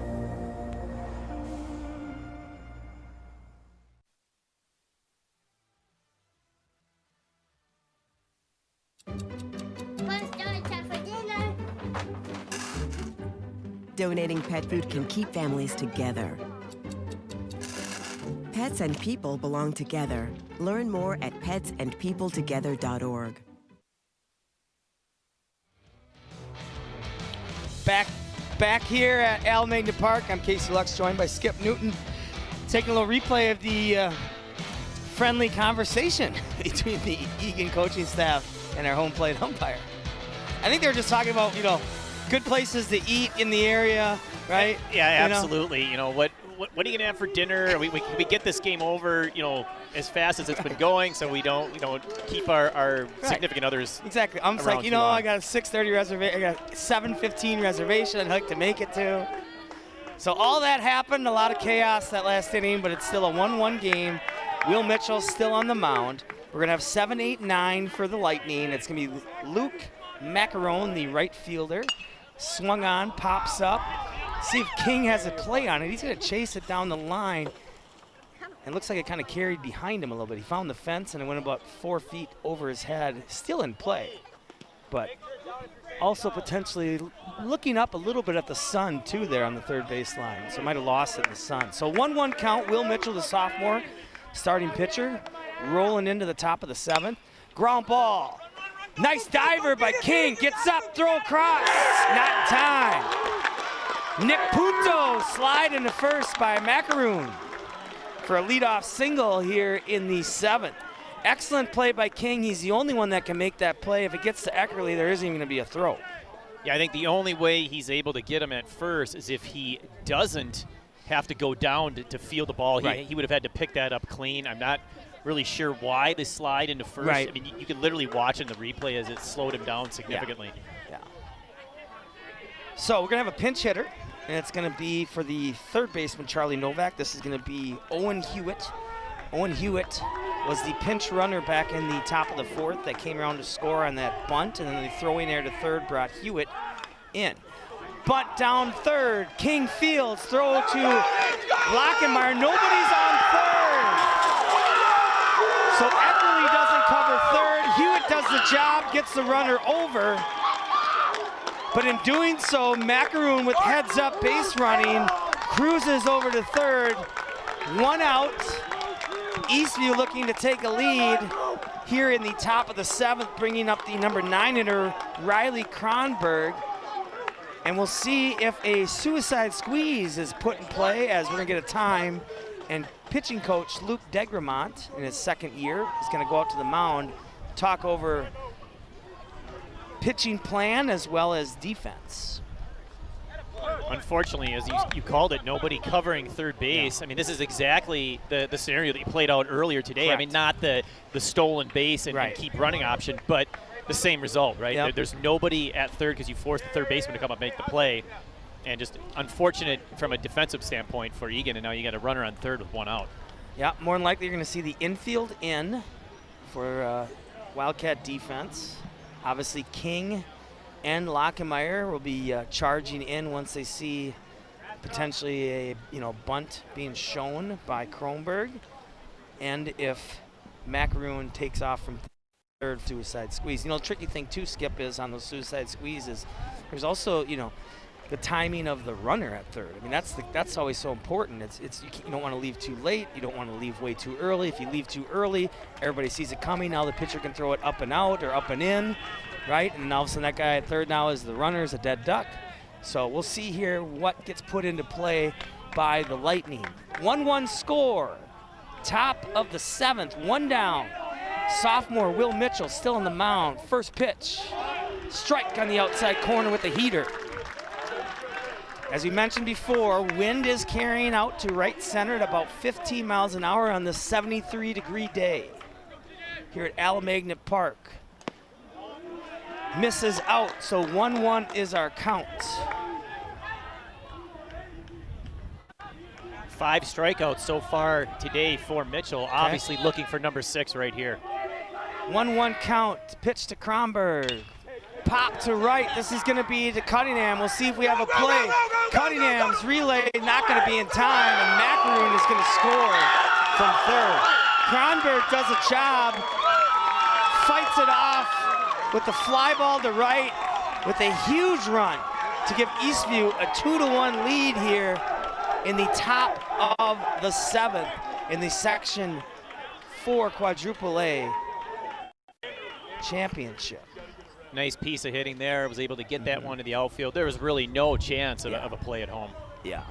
Donating pet food can keep families together. Pets and people belong together. Learn more at petsandpeopletogether.org. Back here at Alamagnan Park, I'm Casey Lux, joined by Skip Newton. Taking a little replay of the friendly conversation between the Eagan coaching staff and our home plate umpire. I think they were just talking about, good places to eat in the area, right? Yeah, absolutely. You know, what are you gonna have for dinner? We get this game over, as fast as it's been going, so we don't keep our significant others. Exactly. I'm like, I got a 6:30 reservation, I got a 7:15 reservation I'd like to make it to. So all that happened, a lot of chaos that last inning, but it's still a 1-1 game. Will Mitchell still on the mound. We're gonna have 7, 8, 9 for the Lightning. It's gonna be Luke Macaron, the right fielder. Swung on, pops up. See if King has a play on it. He's going to chase it down the line. And looks like it kind of carried behind him a little bit. He found the fence and it went about 4 feet over his head. Still in play. But also potentially looking up a little bit at the sun, too, there on the third base line. So might have lost it in the sun. So 1-1 count. Will Mitchell, the sophomore, starting pitcher, rolling into the top of the 7th. Ground ball. Nice diver by King. Gets up, throw across. Not in time. Nick Punto slide into first by Macaroon for a leadoff single here in the 7th. Excellent play by King. He's the only one that can make that play. If it gets to Eckerly, there isn't even going to be a throw. Yeah, I think the only way he's able to get him at first is if he doesn't have to go down to field the ball. Right. He would have had to pick that up clean. I'm not really sure why the slide into first. Right. I mean, you can literally watch in the replay as it slowed him down significantly. Yeah. So we're going to have a pinch hitter, and it's going to be for the third baseman, Charlie Novak. This is going to be Owen Hewitt. Owen Hewitt was the pinch runner back in the top of the 4th that came around to score on that bunt, and then the throwing air to third brought Hewitt in. Bunt down third. King fields, throw to Lockenmeyer. Nobody's on third. So Eckerly doesn't cover third. Hewitt does the job, gets the runner over. But in doing so, Macaroon with heads up base running cruises over to third. 1 out. Eastview looking to take a lead here in the top of the 7th, bringing up the number 9 hitter, Riley Kronberg. And we'll see if a suicide squeeze is put in play, as we're going to get a time. And pitching coach Luke Degremont, in his 2nd year, is going to go out to the mound, talk over pitching plan as well as defense. Unfortunately, as you called it, nobody covering third base. Yeah. I mean, this is exactly the scenario that you played out earlier today. Correct. I mean, not the stolen base and keep running option, but the same result, right? Yep. There's nobody at third because you forced the third baseman to come up and make the play. And just unfortunate from a defensive standpoint for Eagan, and now you got a runner on third with 1 out. Yeah, more than likely you're going to see the infield in for Wildcat defense. Obviously, King and Lockenmeyer will be charging in once they see potentially a bunt being shown by Kronberg, and if Macaroon takes off from third suicide squeeze. The tricky thing too, Skip, is on those suicide squeezes, there's also the timing of the runner at third. I mean, that's always so important. You don't want to leave too late. You don't want to leave way too early. If you leave too early, everybody sees it coming. Now the pitcher can throw it up and out or up and in, right? And all of a sudden that guy at third now is the runner, is a dead duck. So we'll see here what gets put into play by the Lightning. 1-1 score. Top of the 7th, 1 down. Sophomore Will Mitchell still on the mound. First pitch. Strike on the outside corner with the heater. As we mentioned before, wind is carrying out to right center at about 15 miles an hour on this 73-degree day here at Alamagnet Park. Misses out, so 1-1 is our count. 5 strikeouts so far today for Mitchell. Okay. Obviously looking for number 6 right here. 1-1 count, pitch to Kronberg. Pop to right, this is gonna be to Cunningham. We'll see if we have a play. Cunningham's relay not gonna be in time, and Macaroon is gonna score from third. Kronberg does a job, fights it off with the fly ball to right with a huge run to give Eastview a 2-1 lead here in the top of the 7th in the Section 4 Quadruple A Championship. Nice piece of hitting there. Was able to get that one to the outfield. There was really no chance of a play at home. Yeah.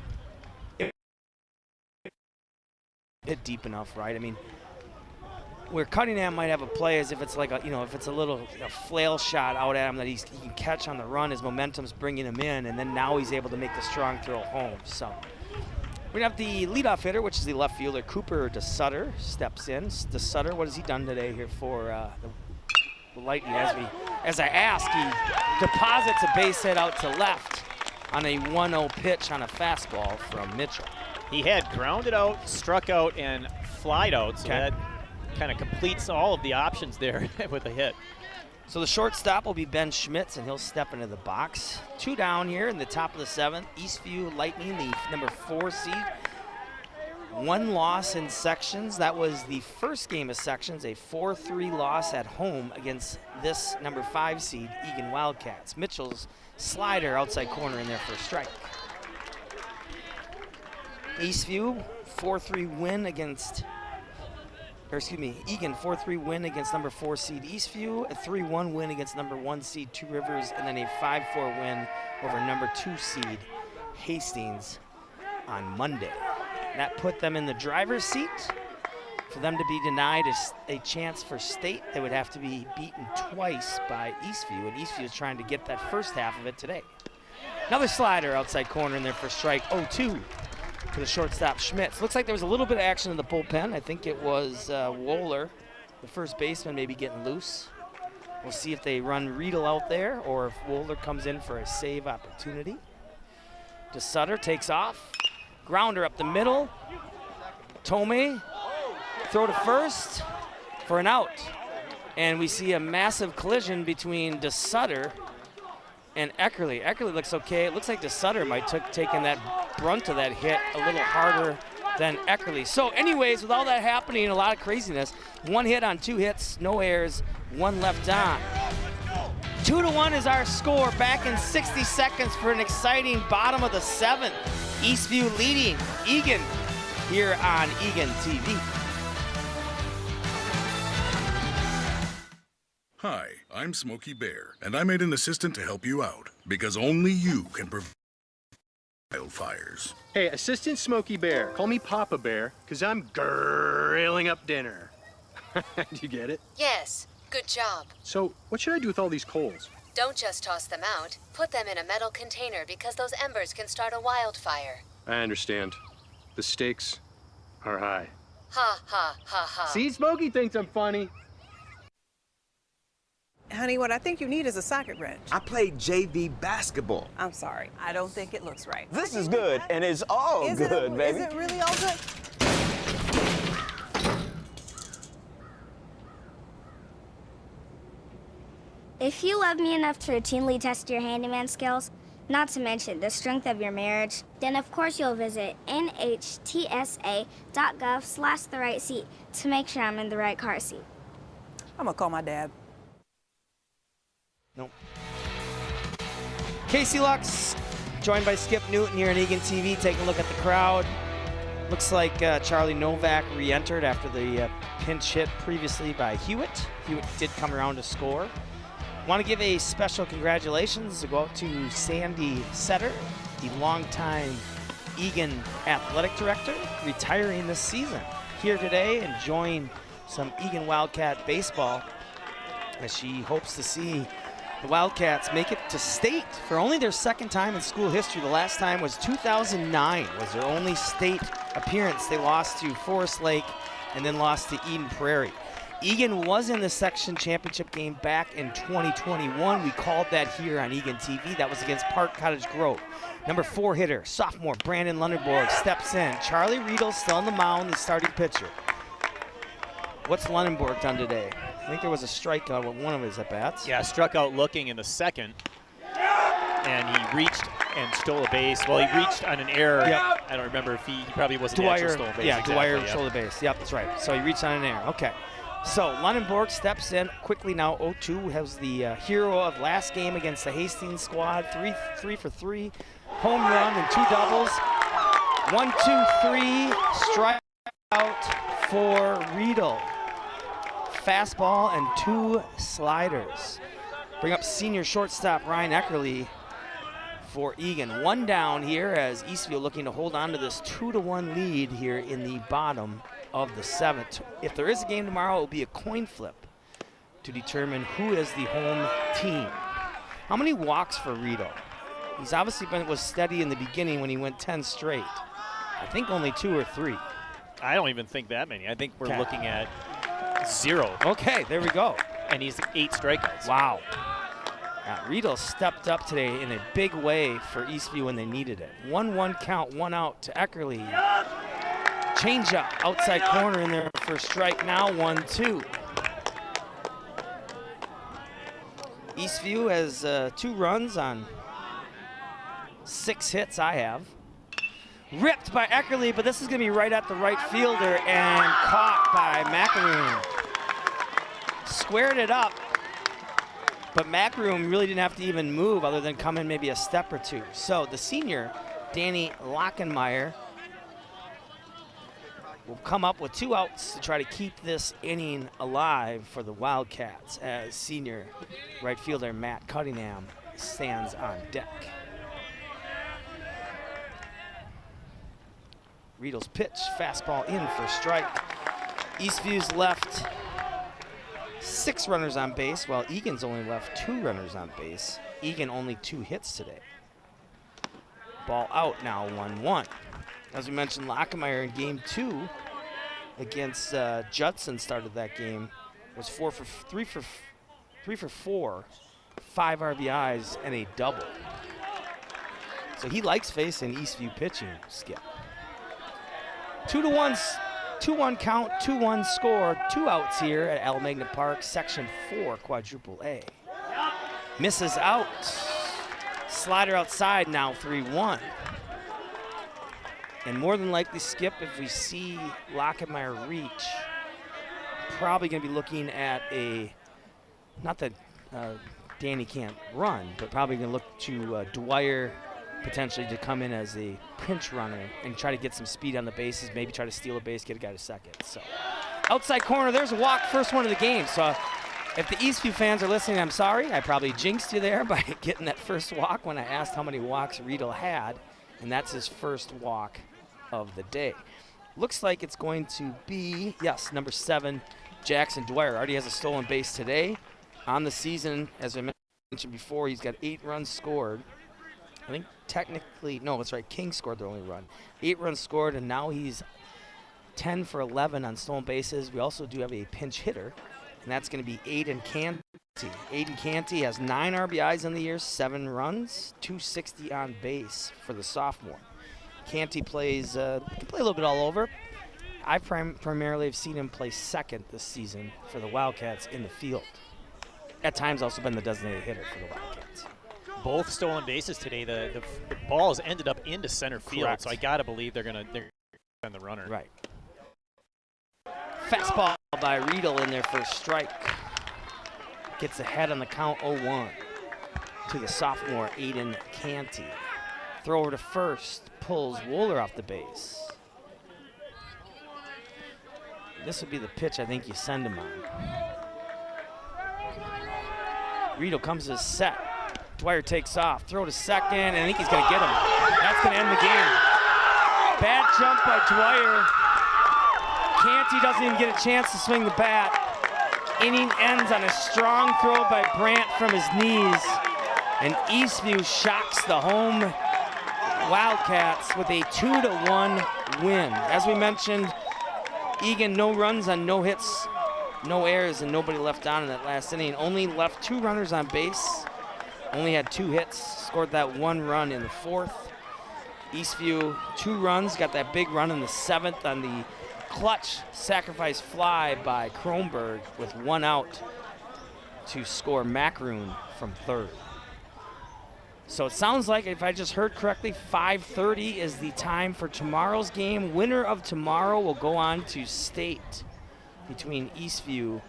Hit deep enough, right? I mean, where Cunningham might have a play is if it's like if it's a little flail shot out at him that he can catch on the run. His momentum's bringing him in, and then now he's able to make the strong throw home. So we're gonna have the leadoff hitter, which is the left fielder, Cooper DeSutter, steps in. DeSutter, what has he done today here for the Lightning? As I ask, he deposits a base hit out to left on a 1-0 pitch on a fastball from Mitchell. He had grounded out, struck out, and flied out, so that kind of completes all of the options there with a hit. So the shortstop will be Ben Schmitz, and he'll step into the box. 2 down here in the top of the 7th. Eastview Lightning, the number 4 seed. one loss in sections. That was the first game of sections, a 4-3 loss at home against this number 5 seed, Eagan Wildcats. Mitchell's slider outside corner in there for a strike. Eastview, 4-3 win against, Eagan 4-3 win against number 4 seed Eastview, a 3-1 win against number 1 seed Two Rivers, and then a 5-4 win over number 2 seed Hastings on Monday. That put them in the driver's seat. For them to be denied a chance for state, they would have to be beaten twice by Eastview, and Eastview is trying to get that first half of it today. Another slider outside corner in there for strike 0-2 for the shortstop Schmitz. Looks like there was a little bit of action in the bullpen. I think it was Wohler, the first baseman, maybe getting loose. We'll see if they run Riedel out there or if Wohler comes in for a save opportunity. DeSutter takes off. Grounder up the middle. Tomei, throw to first for an out. And we see a massive collision between DeSutter and Eckerly. Eckerly looks okay. It looks like DeSutter might taken that brunt of that hit a little harder than Eckerly. So anyways, with all that happening, a lot of craziness, 1 hit on 2 hits, no errors, 1 left on. 2-1 is our score, back in 60 seconds for an exciting bottom of the 7th. Eastview leading Eagan here on Eagan TV. Hi, I'm Smokey Bear, and I made an assistant to help you out, because only you can prevent wildfires. Hey, Assistant Smokey Bear, call me Papa Bear, because I'm grilling up dinner. Do you get it? Yes, good job. So, what should I do with all these coals? Don't just toss them out. Put them in a metal container because those embers can start a wildfire. I understand. The stakes are high. Ha, ha, ha, ha. See, Smokey thinks I'm funny. Honey, what I think you need is a socket wrench. I played JV basketball. I'm sorry. I don't think it looks right. This is good, and it's all good, baby. Is it really all good? If you love me enough to routinely test your handyman skills, not to mention the strength of your marriage, then of course you'll visit nhtsa.gov/therightseat to make sure I'm in the right car seat. I'm gonna call my dad. Nope. Casey Lux, joined by Skip Newton here on Eagan TV, taking a look at the crowd. Looks like Charlie Novak re-entered after the pinch hit previously by Hewitt. Hewitt did come around to score. Want to give a special congratulations to go out to Sandy Setter, the longtime Eagan athletic director, retiring this season. Here today enjoying some Eagan Wildcat baseball as she hopes to see the Wildcats make it to state for only their 2nd time in school history. The last time was 2009, was their only state appearance. They lost to Forest Lake and then lost to Eden Prairie. Eagan was in the section championship game back in 2021. We called that here on Eagan TV. That was against Park Cottage Grove. Number 4 hitter, sophomore Brandon Lundenborg steps in. Charlie Riedel still on the mound, the starting pitcher. What's Lundenborg done today? I think there was a strikeout with one of his at-bats. Yeah, struck out looking in the 2nd. And he reached and stole a base. Well, he reached on an error. Yep. I don't remember if he probably wasn't the actual stolen base. Yeah, exactly, Dwyer stole the base. Yep, that's right. So he reached on an error. Okay. So Lundenborg steps in quickly now. 0-2 has the hero of last game against the Hastings squad. 3 for 3. Home run and 2 doubles. 1-2-3. Strikeout for Riedel. Fastball and 2 sliders. Bring up senior shortstop Ryan Eckerly for Eagan. 1 down here as Eastview looking to hold on to this 2-1 lead here in the bottom of the 7th. If there is a game tomorrow, it will be a coin flip to determine who is the home team. How many walks for Riedel? He's obviously was steady in the beginning when he went 10 straight. I think only 2 or 3. I don't even think that many. I think we're looking at 0. Okay, there we go. And he's 8 strikeouts. Wow. Riedel stepped up today in a big way for Eastview when they needed it. 1-1 count, 1 out to Eckerly. Changeup, outside corner in there for strike now, 1-2. Eastview has 2 runs on 6 hits I have. ripped by Eckerly, but this is going to be right at the right fielder and caught by Macaroon. Squared it up, but Macaroon really didn't have to even move other than come in maybe a step or two. So the senior, Danny Lockenmeyer, will come up with 2 outs to try to keep this inning alive for the Wildcats as senior right fielder Matt Cunningham stands on deck. Riedel's pitch, fastball in for strike. Eastview's left 6 runners on base, while Eagan's only left 2 runners on base. Eagan only 2 hits today. Ball out now, 1-1. As we mentioned, Lockemeyer in game 2 against Judson started that game. Was 3 for 4, 5 RBIs and a double. So he likes facing Eastview pitching, Skip. 2-1 count, 2-1 score, 2 outs here at Al Magna Park, Section 4, Quadruple A. Misses out. Slider outside now, 3-1. And more than likely, Skip, if we see Lockemeyer reach, probably going to be looking at not that Danny can't run, but probably going to look to Dwyer potentially to come in as a pinch runner and try to get some speed on the bases, maybe try to steal a base, get a guy to second. So outside corner, there's a walk, first one of the game. So if the Eastview fans are listening, I'm sorry. I probably jinxed you there by getting that first walk when I asked how many walks Riedel had, and that's his first walk of the day. Looks like it's going to be, yes, number 7, Jackson Dwyer. Already has a stolen base today. On the season, as I mentioned before, he's got 8 runs scored. I think technically, no, that's right, King scored the only run. 8 runs scored, and now he's 10 for 11 on stolen bases. We also do have a pinch hitter, and that's going to be Aiden Canty. Aiden Canty has 9 RBIs in the year, 7 runs, 260 on base for the sophomore. Canty plays, can play a little bit all over. I primarily have seen him play second this season for the Wildcats in the field. At times also been the designated hitter for the Wildcats. Both stolen bases today. The balls ended up into center field, Correct. so I gotta believe they're gonna send the runner. Right. Fastball by Riedel in there for a strike. Gets ahead on the count, 0-1 to the sophomore Aiden Canty. Throw over to first, pulls Wooler off the base. This would be the pitch I think you send him on. Riedel comes to set. Dwyer takes off, throw to second, and I think he's gonna get him. That's gonna end the game. Bad jump by Dwyer. Canty doesn't even get a chance to swing the bat. Inning ends on a strong throw by Brandt from his knees, and Eastview shocks the home Wildcats with a 2-1 win. As we mentioned, Eagan, no runs on no hits, no errors, and nobody left on in that last inning. Only left 2 runners on base. Only had 2 hits, scored that 1 run in the 4th. Eastview, 2 runs, got that big run in the 7th on the clutch sacrifice fly by Kronberg with 1 out to score Macaroon from third. So it sounds like, if I just heard correctly, 5:30 is the time for tomorrow's game. Winner of tomorrow will go on to state between Eastview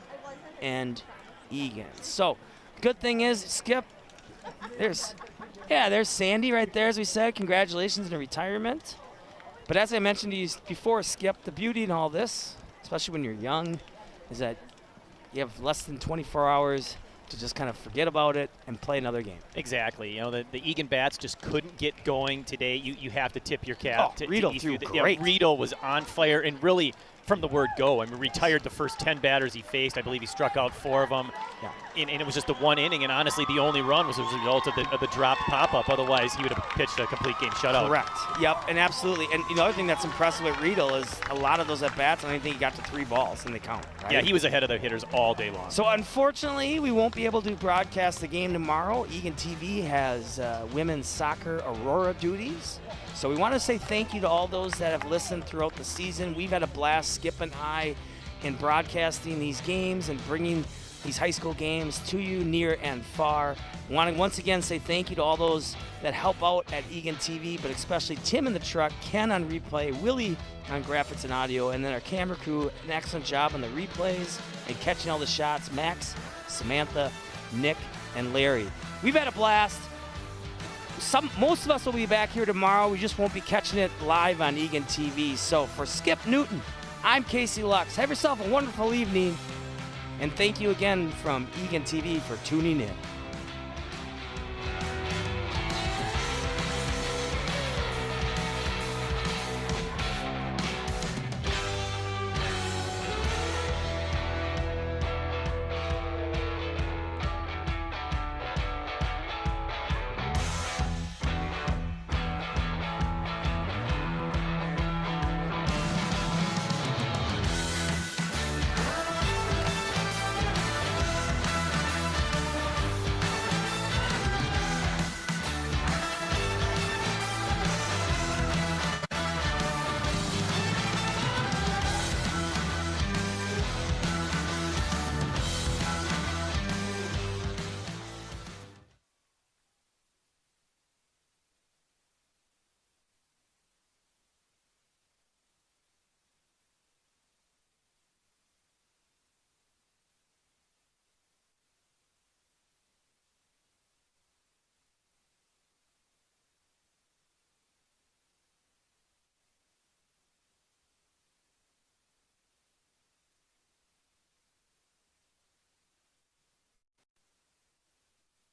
and Eagan. So good thing is, Skip, there's Sandy right there, as we said. Congratulations on the retirement. But as I mentioned to you before, Skip, the beauty in all this, especially when you're young, is that you have less than 24 hours to just kind of forget about it and play another game. Exactly. You know, the Eagan bats just couldn't get going today. You have to tip your cap to Riedel Eastview. threw great. Yeah, Riedel was on fire, and really, from the word go, I mean, retired the first 10 batters he faced. I believe he struck out 4 of them. Yeah. And it was just the 1 inning, and honestly, the only run was as a result of the dropped pop-up. Otherwise, he would have pitched a complete game shutout. Correct. Yep, and absolutely. And the other thing that's impressive with Riedel is a lot of those at-bats, I don't think he got to 3 balls in the count. Right? Yeah, he was ahead of the hitters all day long. So unfortunately, we won't be able to broadcast the game tomorrow. Eagan TV has women's soccer Aurora duties. So we want to say thank you to all those that have listened throughout the season. We've had a blast, Skip and I, in broadcasting these games and bringing these high school games to you near and far. Want to once again say thank you to all those that help out at Eagan TV, but especially Tim in the truck, Ken on replay, Willie on graphics and audio, and then our camera crew, an excellent job on the replays and catching all the shots, Max, Samantha, Nick, and Larry. We've had a blast. Most of us will be back here tomorrow. We just won't be catching it live on Eagan TV. So for Skip Newton, I'm Casey Lux. Have yourself a wonderful evening. And thank you again from Eagan TV for tuning in.